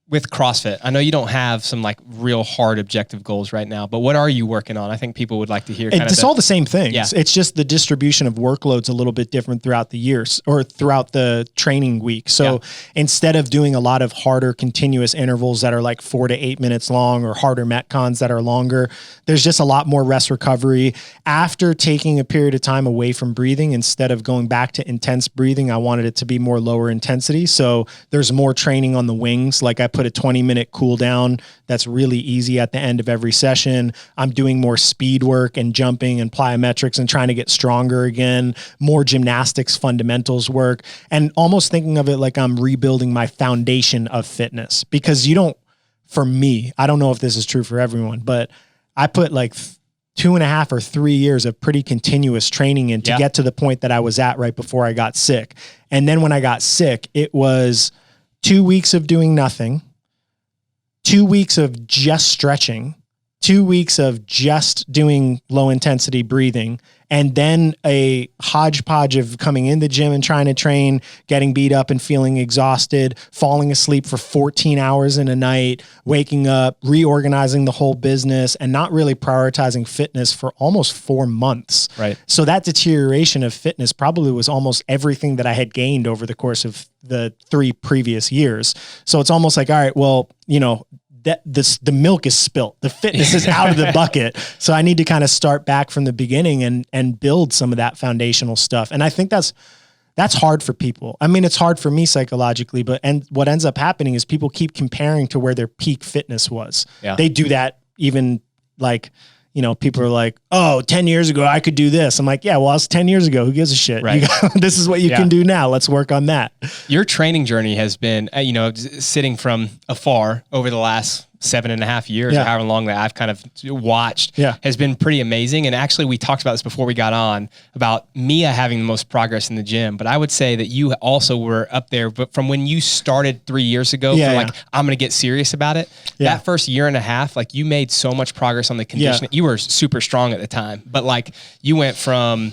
with CrossFit, I know you don't have some like real hard objective goals right now, but what are you working on? I think people would like to hear. It's all the same things. Yeah. It's just the distribution of workloads a little bit different throughout the years or throughout the training week. So instead of doing a lot of harder continuous intervals that are like 4 to 8 minutes long or harder metcons that are longer, there's just a lot more rest recovery. After taking a period of time away from breathing, instead of going back to intense breathing, I wanted it to be more lower intensity. So there's more training on the wings. Like I put a 20-minute cool down that's really easy at the end of every session. I'm doing more speed work and jumping and plyometrics and trying to get stronger again, more gymnastics fundamentals work, and almost thinking of it like I'm rebuilding my foundation of fitness. Because for me, I don't know if this is true for everyone, but I put like 2.5 or 3 years of pretty continuous training in to get to the point that I was at right before I got sick. And then when I got sick, it was 2 weeks of doing nothing, 2 weeks of just stretching, 2 weeks of just doing low intensity breathing, and then a hodgepodge of coming in the gym and trying to train, getting beat up and feeling exhausted, falling asleep for 14 hours in a night, waking up, reorganizing the whole business, and not really prioritizing fitness for almost 4 months. Right. So that deterioration of fitness probably was almost everything that I had gained over the course of the 3 previous years. So it's almost like, all right, well, the milk is spilt. The fitness is out of the bucket. So I need to kind of start back from the beginning and build some of that foundational stuff. And I think that's hard for people. I mean, it's hard for me psychologically, and what ends up happening is people keep comparing to where their peak fitness was. Yeah. They do that even like, people are like, oh, 10 years ago, I could do this. I'm like, yeah, well, I was 10 years ago. Who gives a shit? Right. This is what you can do now. Let's work on that. Your training journey has been, sitting from afar over the last 7.5 years or however long that I've kind of watched has been pretty amazing. And actually we talked about this before we got on about Mia having the most progress in the gym, but I would say that you also were up there, but from when you started 3 years ago, I'm going to get serious about it. That first 1.5 years, like you made so much progress on the conditioning. You were super strong at the time, but like you went from,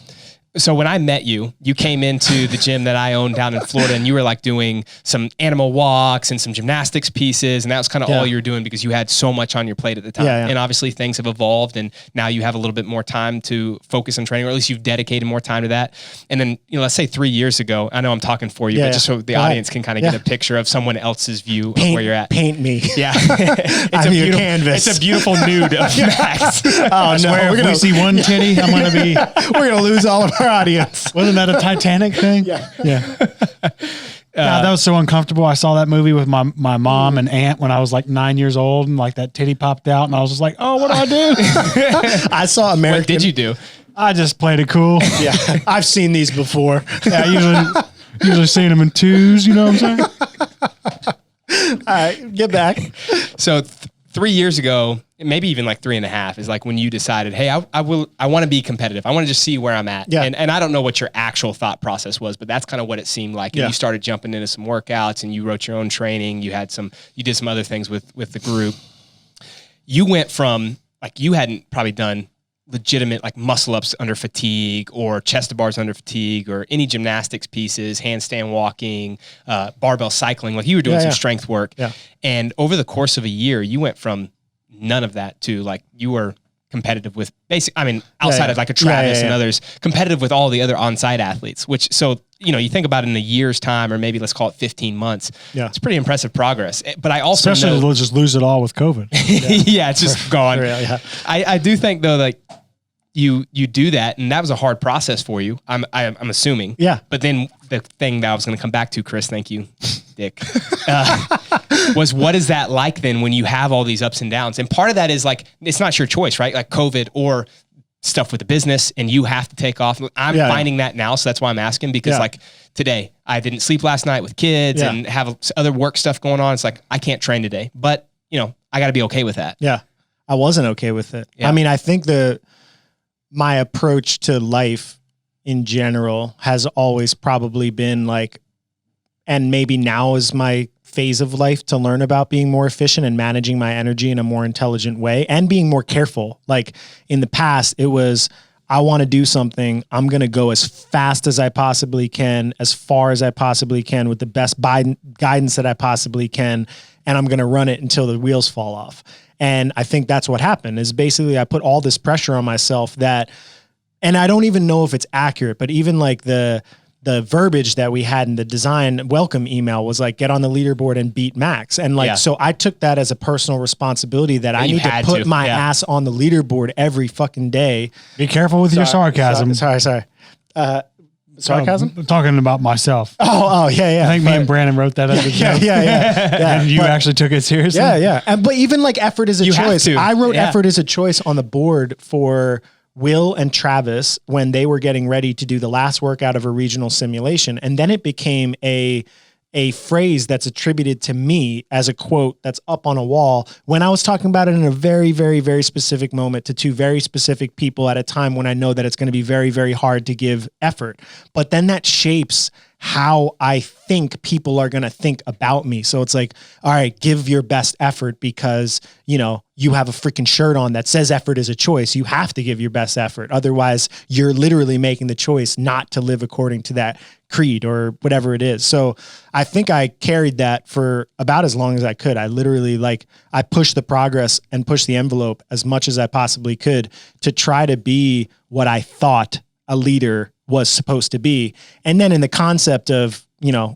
so when I met you, you came into the gym that I owned down in Florida and you were like doing some animal walks and some gymnastics pieces. And that was kind of all you were doing because you had so much on your plate at the time. And obviously things have evolved and now you have a little bit more time to focus on training, or at least you've dedicated more time to that. And then, let's say 3 years ago, I know I'm talking for you, but just so the audience can kind of get a picture of someone else's view of where you're at. Paint me. Yeah. It's canvas. It's a beautiful nude of Max. Oh no. If we see one titty, we're going to lose all of our audience. Wasn't that a Titanic thing? Yeah. That was so uncomfortable. I saw that movie with my mom and aunt when I was like 9 years old, and like that titty popped out, and I was just like, "Oh, what do I do?" I saw American. What did you do? I just played it cool. Yeah, I've seen these before. Yeah, usually seen them in twos. You know what I'm saying? All right, get back. So 3 years ago, maybe even like 3.5 is like when you decided, hey, I want to be competitive. I want to just see where I'm at. Yeah. And I don't know what your actual thought process was, but that's kind of what it seemed like. And Yeah. you started jumping into some workouts and you wrote your own training. You did some other things with the group. You went from like, you hadn't probably done legitimate like muscle ups under fatigue or chest to bars under fatigue or any gymnastics pieces, handstand walking, barbell cycling. Like you were doing some strength work. Yeah. And over the course of a year, you went from none of that to like you were competitive with outside of like a Travis and others, competitive with all the other on-site athletes, which, so, you think about in a year's time, or maybe let's call it 15 months. Yeah. It's pretty impressive progress. But I also especially to just lose it all with COVID. yeah, it's just gone. Real, yeah. I do think though, like you do that, and that was a hard process for you. I'm assuming. Yeah. But then the thing that I was going to come back to, Chris, thank you, Dick, was what is that like then when you have all these ups and downs? And part of that is like, it's not your choice, right? Like COVID or stuff with the business and you have to take off. I'm finding that now. So that's why I'm asking, because like today I didn't sleep last night with kids and have other work stuff going on. It's like, I can't train today, but I got to be okay with that. Yeah. I wasn't okay with it. Yeah. I mean, I think my approach to life in general has always probably been like, and maybe now is my phase of life to learn about being more efficient and managing my energy in a more intelligent way and being more careful. Like in the past, it was, I want to do something. I'm going to go as fast as I possibly can, as far as I possibly can with the best guidance that I possibly can. And I'm going to run it until the wheels fall off. And I think that's what happened is basically I put all this pressure on myself that, and I don't even know if it's accurate, but even like the verbiage that we had in the design welcome email was like, get on the leaderboard and beat Max. And like, so I took that as a personal responsibility that I need to put my ass on the leaderboard every fucking day. Be careful with your sarcasm. Sorry. Sarcasm? I'm talking about myself. Oh, yeah. I think me and Brannen wrote that as a joke. Yeah. And you actually took it seriously? Yeah. But even like effort is a choice. have to. I wrote effort as a choice on the board for Will and Travis when they were getting ready to do the last workout of a regional simulation. And then it became a phrase that's attributed to me as a quote that's up on a wall when I was talking about it in a very, very, very specific moment to two very specific people at a time when I know that it's going to be very, very hard to give effort. But then that shapes how I think people are going to think about me. So it's like, all right, give your best effort because, you have a freaking shirt on that says effort is a choice. You have to give your best effort. Otherwise, you're literally making the choice not to live according to that creed or whatever it is. So I think I carried that for about as long as I could. I literally I pushed the progress and pushed the envelope as much as I possibly could to try to be what I thought a leader was supposed to be. And then in the concept of,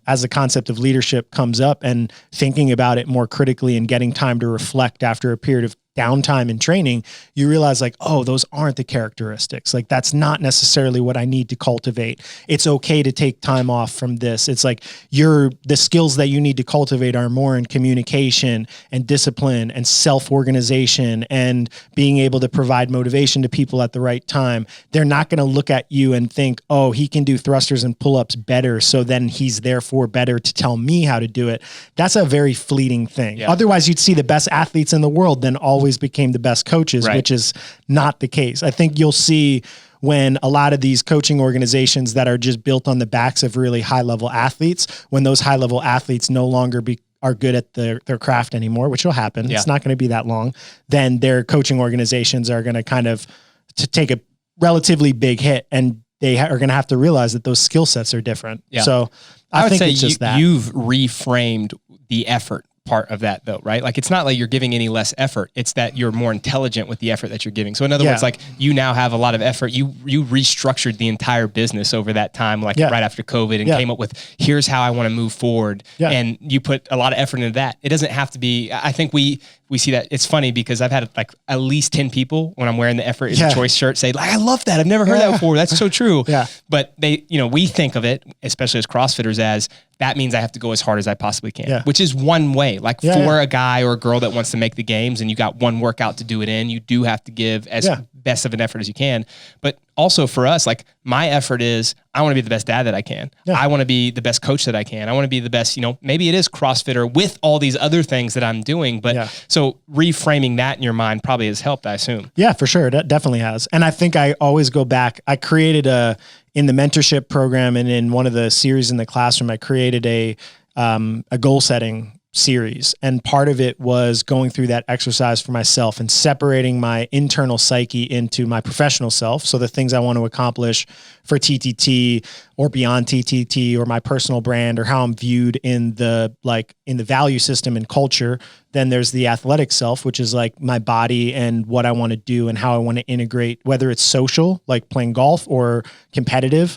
as the concept of leadership comes up and thinking about it more critically and getting time to reflect after a period of downtime in training, you realize like, oh, those aren't the characteristics. Like that's not necessarily what I need to cultivate. It's okay to take time off from this. It's like the skills that you need to cultivate are more in communication and discipline and self-organization and being able to provide motivation to people at the right time. They're not going to look at you and think, oh, he can do thrusters and pull-ups better, so then he's therefore better to tell me how to do it. That's a very fleeting thing. Yeah. Otherwise, you'd see the best athletes in the world then always became the best coaches, which is not the case. I think you'll see when a lot of these coaching organizations that are just built on the backs of really high level athletes, when those high level athletes no longer are good at their craft anymore, which will happen. It's not going to be that long. Then their coaching organizations are going to kind of to take a relatively big hit, and they are going to have to realize that those skill sets are different. Yeah. So I would think say it's just that you've reframed the effort part of that though, right? Like it's not like you're giving any less effort. It's that you're more intelligent with the effort that you're giving. So in other words, like you now have a lot of effort. You restructured the entire business over that time, like right after COVID, and came up with, here's how I want to move forward. Yeah. And you put a lot of effort into that. It doesn't have to be, I think we see that. It's funny because I've had like at least 10 people when I'm wearing the effort is a choice shirt say like, I love that. I've never heard that before. That's so true. But they, we think of it, especially as CrossFitters, as that means I have to go as hard as I possibly can, Yeah. which is one way. Like Yeah, for yeah. a guy or a girl that wants to make the games and you got one workout to do it in, you do have to give as Yeah. best of an effort as you can. But also for us, like my effort is I want to be the best dad that I can. Yeah. I want to be the best coach that I can. I want to be the best, maybe it is CrossFitter with all these other things that I'm doing. But Yeah. so reframing that in your mind probably has helped, I assume. Yeah, for sure. That definitely has. And I think I always go back. I created in the mentorship program and in one of the series in the classroom, I created a goal setting series. And part of it was going through that exercise for myself and separating my internal psyche into my professional self. So the things I want to accomplish for TTT or beyond TTT or my personal brand or how I'm viewed in the value system and culture. Then there's the athletic self, which is like my body and what I want to do and how I want to integrate, whether it's social, like playing golf, or competitive,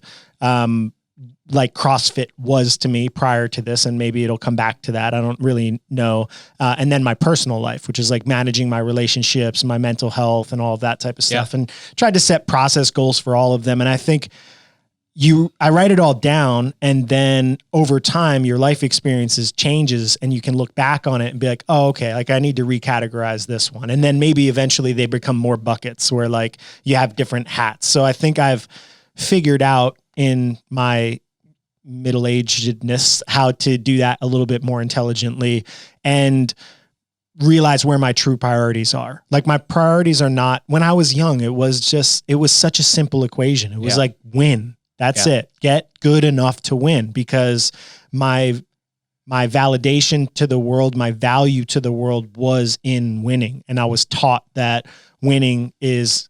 like CrossFit was to me prior to this, and maybe it'll come back to that. I don't really know. And then my personal life, which is like managing my relationships, my mental health, and all of that type of stuff. And tried to set process goals for all of them. And I think I write it all down, and then over time, your life experiences changes, and you can look back on it and be like, oh, okay, like I need to recategorize this one. And then maybe eventually they become more buckets where like you have different hats. So I think I've figured out in my middle-agedness how to do that a little bit more intelligently and realize where my true priorities are. Like my priorities are not, when I was young, it was such a simple equation. It was like win. That's it. Get good enough to win, because my validation to the world, my value to the world was in winning. And I was taught that winning is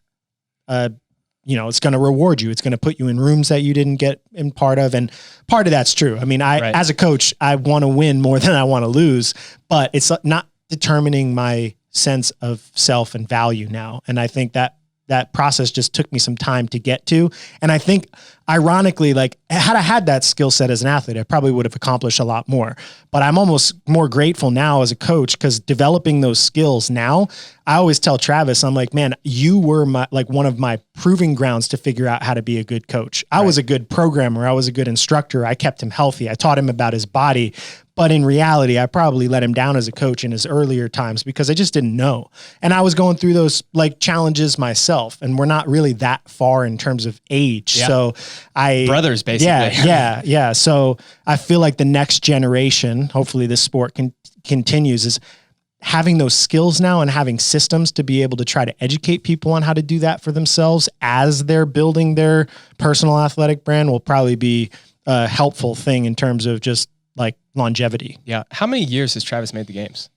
it's going to reward you. It's going to put you in rooms that you didn't get in part of. And part of that's true. I mean, as a coach, I want to win more than I want to lose, but it's not determining my sense of self and value now. And I think that process just took me some time to get to. And I think ironically, like had I had that skill set as an athlete, I probably would have accomplished a lot more. But I'm almost more grateful now as a coach, because developing those skills now, I always tell Travis, I'm like, man, you were one of my proving grounds to figure out how to be a good coach. I was a good programmer. I was a good instructor. I kept him healthy. I taught him about his body. But in reality, I probably let him down as a coach in his earlier times because I just didn't know. And I was going through those like challenges myself, and we're not really that far in terms of age. Yeah. So brothers basically. Yeah. So I feel like the next generation, hopefully this sport continues, is having those skills now and having systems to be able to try to educate people on how to do that for themselves as they're building their personal athletic brand will probably be a helpful thing in terms of just like longevity. Yeah. How many years has Travis made the games?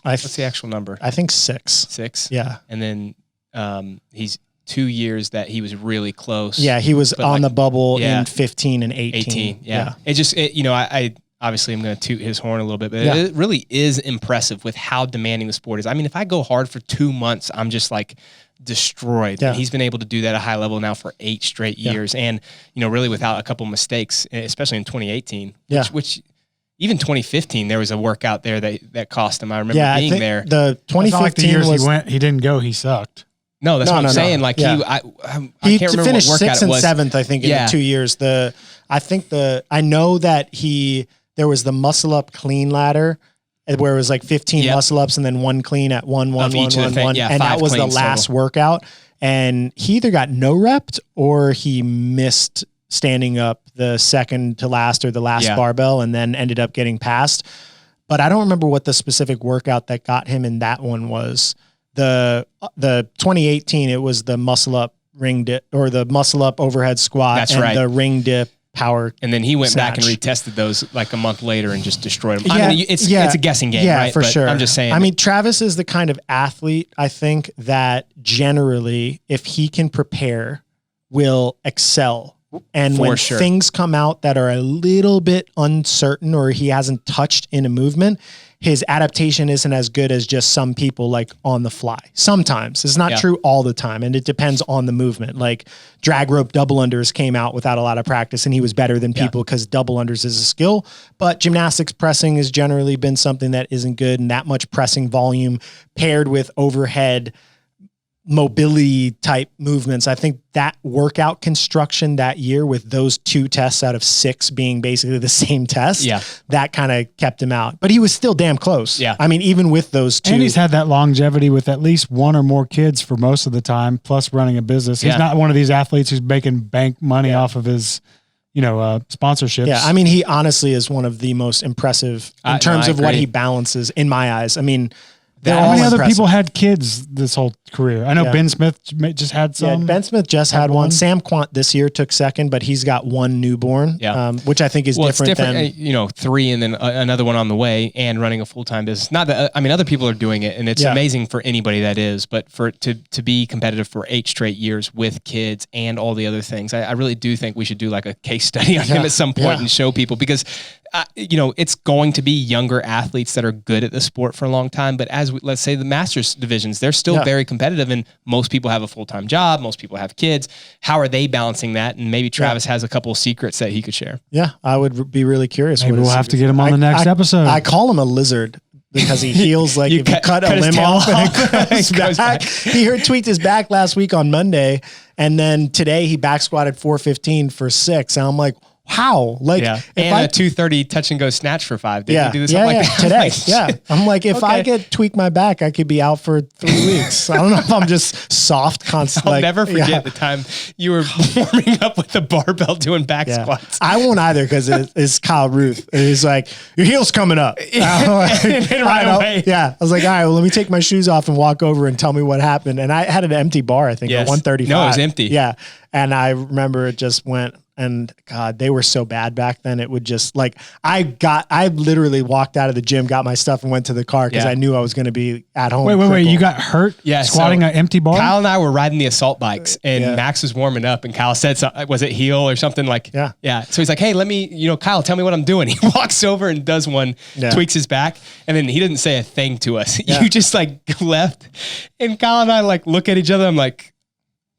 What's the actual number? I think 6. 6. Yeah. And then he's 2 years that he was really close. Yeah. He was on the bubble in 15 and 18. 18. Yeah. I obviously I'm going to toot his horn a little bit, but it really is impressive with how demanding the sport is. I mean, if I go hard for 2 months, I'm just like destroyed. Yeah. And he's been able to do that at a high level now for 8 straight years. And, really without a couple mistakes, especially in 2018, which even 2015, there was a workout there that cost him. I remember being there. The 2015 like the years he didn't go, he sucked. No, that's what I'm saying. Like I can't remember finished what workout 6th it was. and 7th, I think, in the 2 years. I know that there was the muscle up clean ladder where it was like 15 muscle ups and then 1 clean at 1, 1, 1, 1, 1. And that was the last workout. And he either got no repped or he missed standing up the second to last or the last barbell and then ended up getting passed. But I don't remember what the specific workout that got him in that one was. The 2018, it was the muscle up ring dip or the muscle up overhead squat the ring dip power. And then he went back and retested those like a month later and just destroyed them. I mean, it's a guessing game, right? For sure. I'm just saying. I mean, Travis is the kind of athlete, I think, that generally, if he can prepare, will excel. And when things come out that are a little bit uncertain or he hasn't touched in a movement, his adaptation isn't as good as just some people like on the fly. Sometimes it's not true all the time. And it depends on the movement. Like drag rope double unders came out without a lot of practice and he was better than people because double unders is a skill, but gymnastics pressing has generally been something that isn't good. And that much pressing volume paired with overhead mobility type movements. I think that workout construction that year with those 2 tests out of 6 being basically the same test, that kind of kept him out. But he was still damn close. Yeah. I mean, even with those 2. And he's had that longevity with at least 1 or more kids for most of the time, plus running a business. He's not one of these athletes who's making bank money off of his, sponsorships. Yeah. I mean, he honestly is one of the most impressive in terms of what he balances in my eyes. I mean, how many other people had kids this whole career? I know Ben Smith just had some. Yeah, Ben Smith just had one. Sam Quant this year took second, but he's got 1 newborn, which I think is different than 3 and then another one on the way and running a full-time business. Not that, other people are doing it and it's amazing for anybody that is, but to be competitive for 8 straight years with kids and all the other things, I really do think we should do like a case study on him at some point and show people, because it's going to be younger athletes that are good at the sport for a long time. But let's say the masters divisions, they're still very competitive, and most people have a full-time job. Most people have kids. How are they balancing that? And maybe Travis has a couple of secrets that he could share. Yeah. I would be really curious. Maybe we'll have to get him on the next episode. I call him a lizard because he heals like if you cut a limb off and it goes back. He tweaked his back last week on Monday. And then today he back squatted 415 for 6. And I'm like, how? Like, and a 230 touch and go snatch for 5. Did you do something like that? Today. I'm like, if I get tweak my back, I could be out for 3 weeks. I don't know if I'm just soft constantly. I'll never forget the time you were warming up with the barbell doing back squats. I won't either because it's Kyle Ruth. And he's like, your heel's coming up. Right away. Yeah. I was like, all right, well, let me take my shoes off and walk over and tell me what happened. And I had an empty bar, I think, at 135. No, it was empty. Yeah. And I remember it just went. And God, they were so bad back then. It would just like, I literally walked out of the gym, got my stuff and went to the car because I knew I was going to be at home. Wait, you got hurt squatting an empty bar? Kyle and I were riding the assault bikes and Max was warming up and Kyle said, was it heel or something like, yeah. So he's like, hey, let me, Kyle, tell me what I'm doing. He walks over and does one, tweaks his back. And then he didn't say a thing to us. You just like left and Kyle and I like look at each other. I'm like,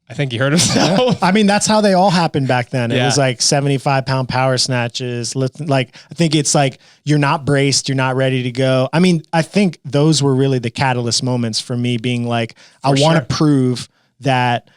I think he hurt himself. I mean, that's how they all happened back then. It was like 75-pound power snatches. Like, I think it's like, you're not braced, you're not ready to go. I mean, I think those were really the catalyst moments for me being like, I want to prove that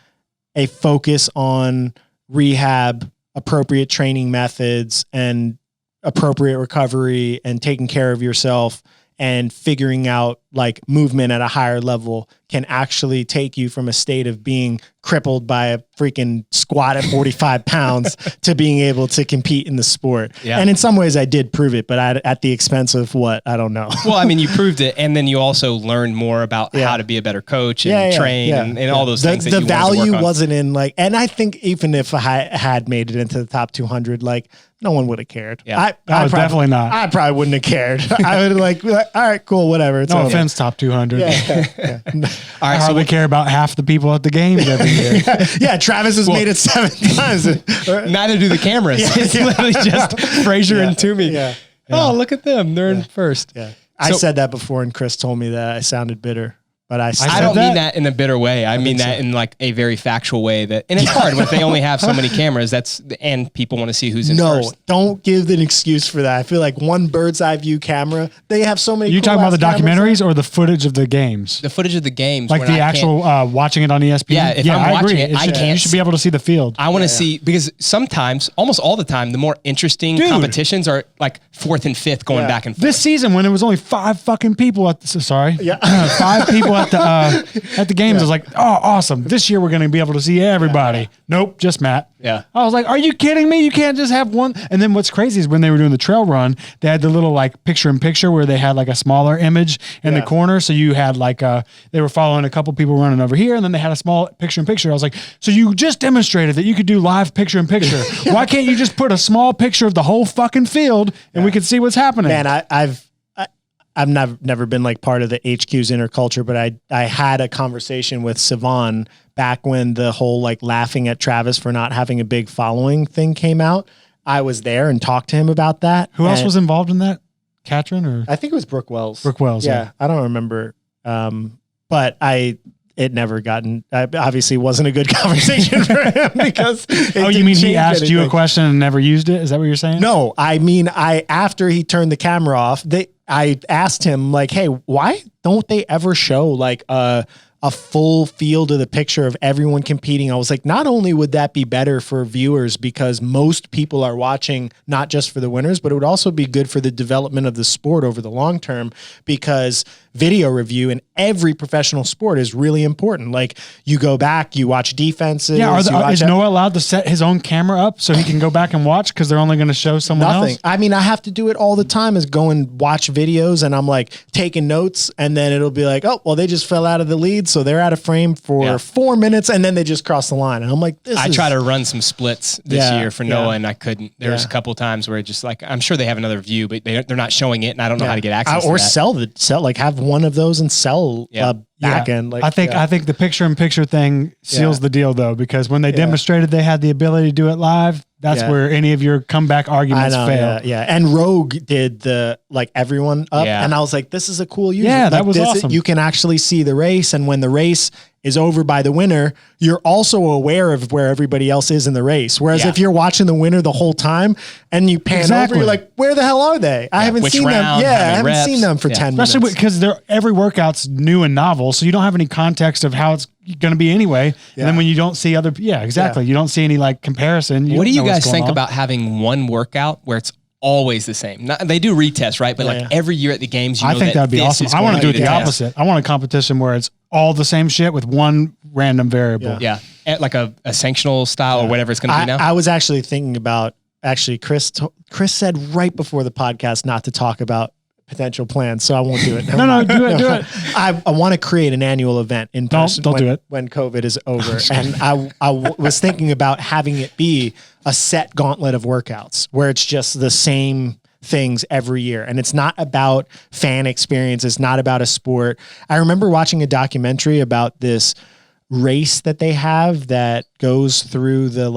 a focus on rehab, appropriate training methods, and appropriate recovery and taking care of yourself and figuring out like movement at a higher level can actually take you from a state of being crippled by a freaking squat at 45 pounds to being able to compete in the sport. Yeah. And in some ways I did prove it, but at the expense of what? I don't know. Well, I mean, you proved it. And then you also learned more about how to be a better coach and train and all those things. The value wasn't in like, and I think even if I had made it into the top 200, like no one would have cared. Yeah. Definitely not. I probably wouldn't have cared. I would like, all right, cool, whatever. It's no offense, top 200. Yeah. All right, I hardly care about half the people at the games every year. Yeah, Travis has made it 7 times. Neither do the cameras. It's literally just Frazier and Toomey. Yeah. Oh, look at them. They're in first. Yeah. I said that before and Chris told me that I sounded bitter. But I don't mean that in a bitter way. I mean that in like a very factual way and it's hard when they only have so many cameras and people want to see who's in first. No, don't give an excuse for that. I feel like one bird's eye view camera, they have so many. You talking about the documentaries or the footage of the games? The footage of the games. Like the actual watching it on ESPN? Yeah, if I'm watching it, you should be able to see the field. I want to see, because sometimes, almost all the time, the more interesting competitions are like 4th and 5th going back and forth. This season when it was only 5 fucking people at the, 5 people at the games, I was like, oh, awesome. This year we're going to be able to see everybody. Nope, just Matt. Yeah. I was like, are you kidding me? You can't just have one. And then what's crazy is when they were doing the trail run, they had the little like picture in picture where they had like a smaller image in the corner. So you had like they were following a couple people running over here and then they had a small picture in picture. I was like, so you just demonstrated that you could do live picture in picture. Why can't you just put a small picture of the whole fucking field and we could see what's happening? Man, I've never been like part of the HQ's inner culture, but I had a conversation with Sivan back when the whole like laughing at Travis for not having a big following thing came out. I was there and talked to him about that. Who else was involved in that? Katrin or? I think it was Brooke Wells. Brooke Wells. Yeah. I don't remember. But it never obviously wasn't a good conversation for him because. You mean he asked you a question and never used it? Is that what you're saying? No, I mean, after he turned the camera off, I asked him like, hey, why don't they ever show like a a full field of the picture of everyone competing, I was like, not only would that be better for viewers because most people are watching not just for the winners, but it would also be good for the development of the sport over the long term, because video review in every professional sport is really important. Like, you go back, you watch defenses. Yeah, is Noah Noah allowed to set his own camera up so he can go back and watch because they're only going to show someone Nothing. else? I mean, I have to do it all the time, is go and watch videos, and I'm like taking notes, and then it'll be like, oh, well, they just fell out of the lead, so they're out of frame for 4 minutes, and then they just cross the line. And I'm like, I try to run some splits this year for Noah, yeah. and I couldn't. There was a couple times where it just like, I'm sure they have another view, but they're not showing it, and I don't know how to get access to or that. sell like have one of those and sell back end. Like, I think the picture-in-picture thing seals the deal, though, because when they demonstrated they had the ability to do it live, that's where any of your comeback arguments fail. Yeah. And Rogue did the like everyone up, and I was like, this is a cool user. Yeah, that like, was awesome. You can actually see the race, and when the race is over by the winner, you're also aware of where everybody else is in the race. Whereas if you're watching the winner the whole time and you pan over, you're like, where the hell are they? I haven't seen them. Yeah, I haven't seen them for 10 minutes. Especially because every workout's new and novel, so you don't have any context of how it's going to be anyway. And then when you don't see other, you don't see any like comparison. What do you guys think about having one workout where it's always the same? They do retests, right? But like every year at the games, I think that'd be awesome. I want to do it the opposite. I want a competition where it's all the same shit with one random variable. Yeah. Like a sanctional style or whatever it's going to be now. I was actually thinking about, Chris said right before the podcast not to talk about potential plans, so I won't do it. No, do it. I want to create an annual event in person. Don't do it when COVID is over. And I was thinking about having it be a set gauntlet of workouts where it's just the same things every year. And it's not about fan experience. It's not about a sport. I remember watching a documentary about this race that they have that goes through the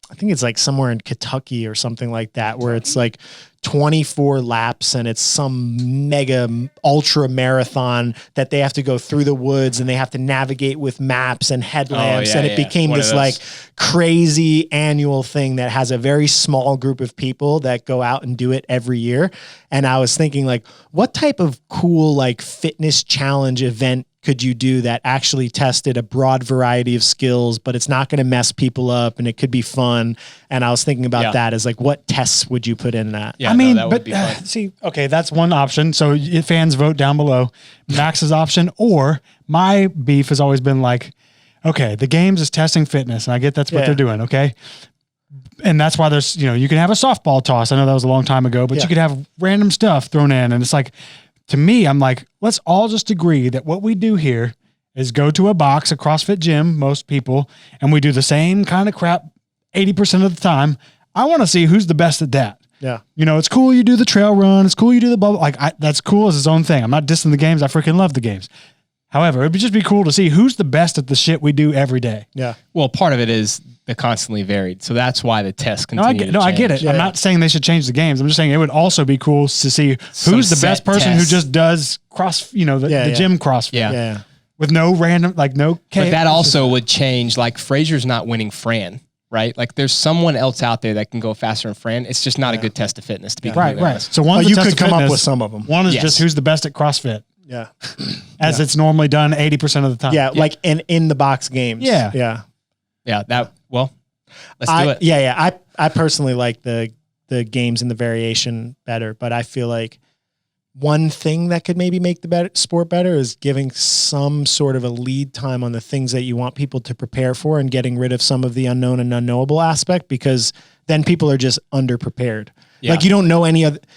I think it's like somewhere in Kentucky or something like that, where it's like 24 laps and it's some mega ultra marathon that they have to go through the woods and they have to navigate with maps and headlamps. And it became this like crazy annual thing that has a very small group of people that go out and do it every year. And I was thinking, like, what type of cool, like, fitness challenge event could you do that actually tested a broad variety of skills, but it's not going to mess people up and it could be fun? And I was thinking about that as like, what tests would you put in that? Yeah, I mean, that would be fun. See, okay, that's one option. So fans vote down below Max's option, or my beef has always been like, okay, the games is testing fitness, and I get that's what they're doing. Okay. And that's why there's, you can have a softball toss. I know that was a long time ago, but you could have random stuff thrown in. And it's like, to me, I'm like, let's all just agree that what we do here is go to a box, a CrossFit gym, most people, and we do the same kind of crap 80% of the time. I want to see who's the best at that. Yeah. It's cool you do the trail run. It's cool you do the bubble. That's cool as its own thing. I'm not dissing the games. I freaking love the games. However, it'd just be cool to see who's the best at the shit we do every day. Yeah. Well, part of it is the constantly varied. So that's why the tests continue to change. I get it. Yeah. I'm not saying they should change the games. I'm just saying it would also be cool to see who's the best person who just does the gym CrossFit. Yeah. With no random, no But that also would change. Like, Frazier's not winning Fran, right? Like, there's someone else out there that can go faster than Fran. It's just not a good test of fitness to be right. honest. So one, you could come up with some of them. One is just who's the best at CrossFit. Yeah. As it's normally done 80% of the time. Yeah. Like in the box games. Yeah. Yeah. Yeah. Let's do it. Yeah. I personally like the games and the variation better, but I feel like one thing that could maybe make the sport better is giving some sort of a lead time on the things that you want people to prepare for and getting rid of some of the unknown and unknowable aspect, because then people are just underprepared. Yeah. Like, you don't know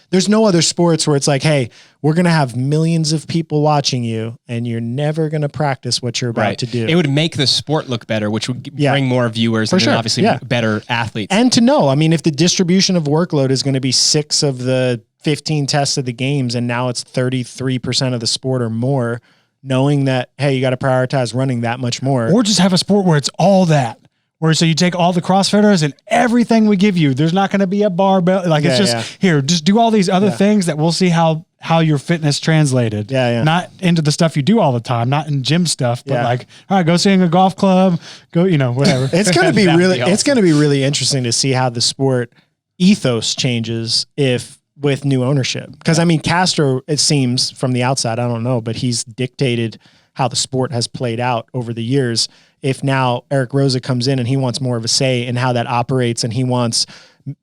there's no other sports where it's like, hey, we're going to have millions of people watching you and you're never going to practice what you're about to do. It would make the sport look better, which would bring more viewers and obviously better athletes. And to know, I mean, if the distribution of workload is going to be 6 of the 15 tests of the games, and now it's 33% of the sport or more, knowing that, hey, you got to prioritize running that much more. Or just have a sport where it's all that. Where so you take all the CrossFitters and everything we give you, there's not going to be a barbell. Like, it's just here, just do all these other things that we'll see how your fitness translated. Yeah. Not into the stuff you do all the time, not in gym stuff, but like, all right, go sing a golf club, go, whatever. It's going to be it's going to be really interesting to see how the sport ethos changes with new ownership. Because I mean, Castro, it seems from the outside, I don't know, but he's dictated how the sport has played out over the years. If now Eric Rosa comes in and he wants more of a say in how that operates, and he wants,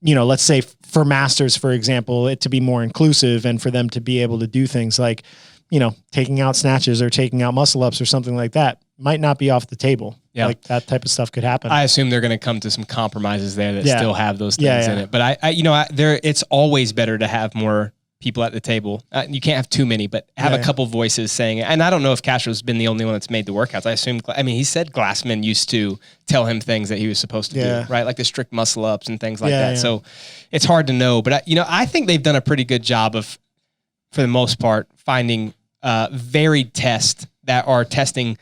let's say for masters, for example, it to be more inclusive and for them to be able to do things like, taking out snatches or taking out muscle ups or something like that might not be off the table. Yeah. Like that type of stuff could happen. I assume they're going to come to some compromises there that Yeah. still have those things in it. But it's always better to have more people at the table. You can't have too many, but have a couple voices saying it. And I don't know if Castro's been the only one that's made the workouts. I assume, he said Glassman used to tell him things that he was supposed to do, right? Like the strict muscle ups and things like that. Yeah. So it's hard to know, but I think they've done a pretty good job of, for the most part, finding varied tests that are testing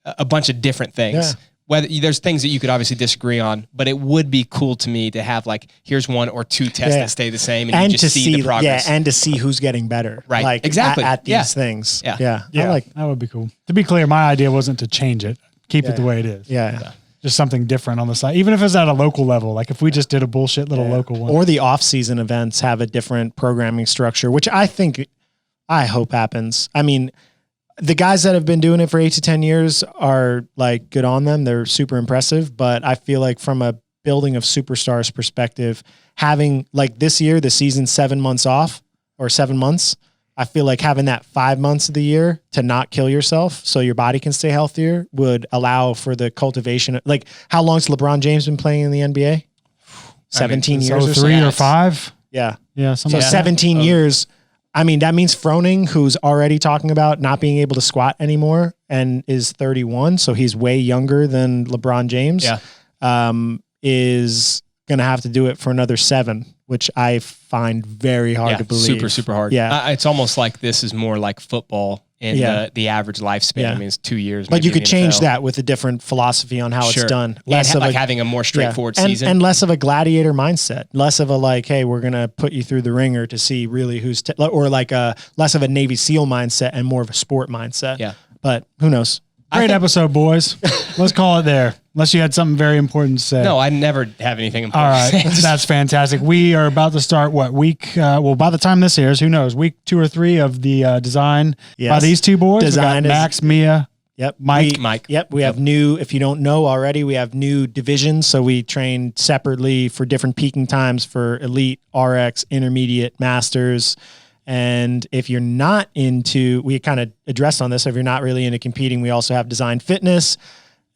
a bunch of different things. Yeah. Whether there's things that you could obviously disagree on, but it would be cool to me to have here's one or two tests that stay the same, and you just see the progress. Yeah, and to see who's getting better. Right. Like Exactly. at these things. Yeah. Yeah, that would be cool. To be clear, my idea wasn't to change it. Keep it the way it is. Yeah. Just something different on the side, even if it's at a local level. Like if we just did a bullshit little local one. Or the off-season events have a different programming structure, which I hope happens. The guys that have been doing it for 8 to 10 years are good on them. They're super impressive, but I feel like from a building of superstars perspective, having this year, the season 7 months off or 7 months, I feel like having that 5 months of the year to not kill yourself so your body can stay healthier would allow for the cultivation. How long's LeBron James been playing in the NBA? 17 years or so? 3 or 5. Yeah. Yeah. So 17 years. That means Froning, who's already talking about not being able to squat anymore and is 31, so he's way younger than LeBron James, is going to have to do it for another 7, which I find very hard to believe. Super, super hard. Yeah. It's almost like this is more like football in the average lifespan. Yeah. It's 2 years. But you maybe could in the change NFL. that with a different philosophy on how it's done. Less of having a more straightforward season. And less of a gladiator mindset. Less of a hey, we're going to put you through the ringer to see really who's, or less of a Navy SEAL mindset and more of a sport mindset. Yeah. But who knows? Great episode, boys. Let's call it there. Unless you had something very important to say. No, I never have anything important. All right. That's fantastic. We are about to start week, by the time this airs, who knows, week 2 or 3 of the design by these two boys. Design we got Max, Mia. Yep. Mike. Yep. We have new, if you don't know already, we have new divisions. So we train separately for different peaking times for elite, RX, intermediate, masters. And if you're not we kind of addressed on this, if you're not really into competing, we also have design fitness.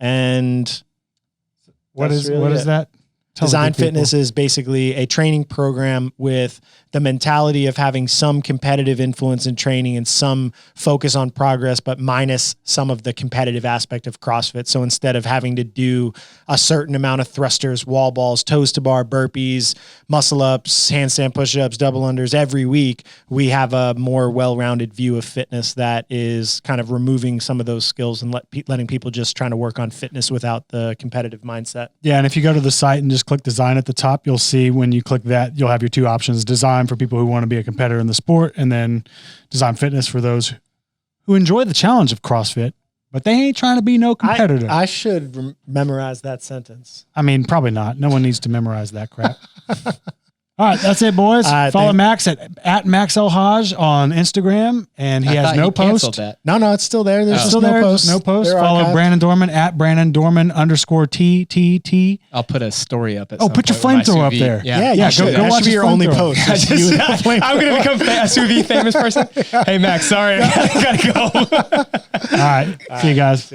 And what is that? Design fitness is basically a training program with the mentality of having some competitive influence in training and some focus on progress, but minus some of the competitive aspect of CrossFit. So instead of having to do a certain amount of thrusters, wall balls, toes to bar, burpees, muscle ups, handstand push-ups, double unders every week, we have a more well-rounded view of fitness that is kind of removing some of those skills and letting people just trying to work on fitness without the competitive mindset. Yeah. And if you go to the site and just click design at the top, you'll see when you click that, you'll have your 2 options: design for people who want to be a competitor in the sport, and then design fitness for those who enjoy the challenge of CrossFit, but they ain't trying to be no competitor. I should memorize that sentence. Probably not. No one needs to memorize that crap. All right, that's it, boys. Follow Max at Max El-Hag on Instagram, and he has no post. That. No, it's still there. There's just still no there. post. No post. They're Follow archived. Brannen Dorman at Brannen Dorman _TTT. I'll put a story up at some Put your point with my flamethrower up sous there. vide. Yeah, Yeah, you should. go That watch should be his your only flamethrower. post. You with that flame- I'm going to become a sous vide famous person. Hey, Max, sorry. I got to go. All right. See you guys.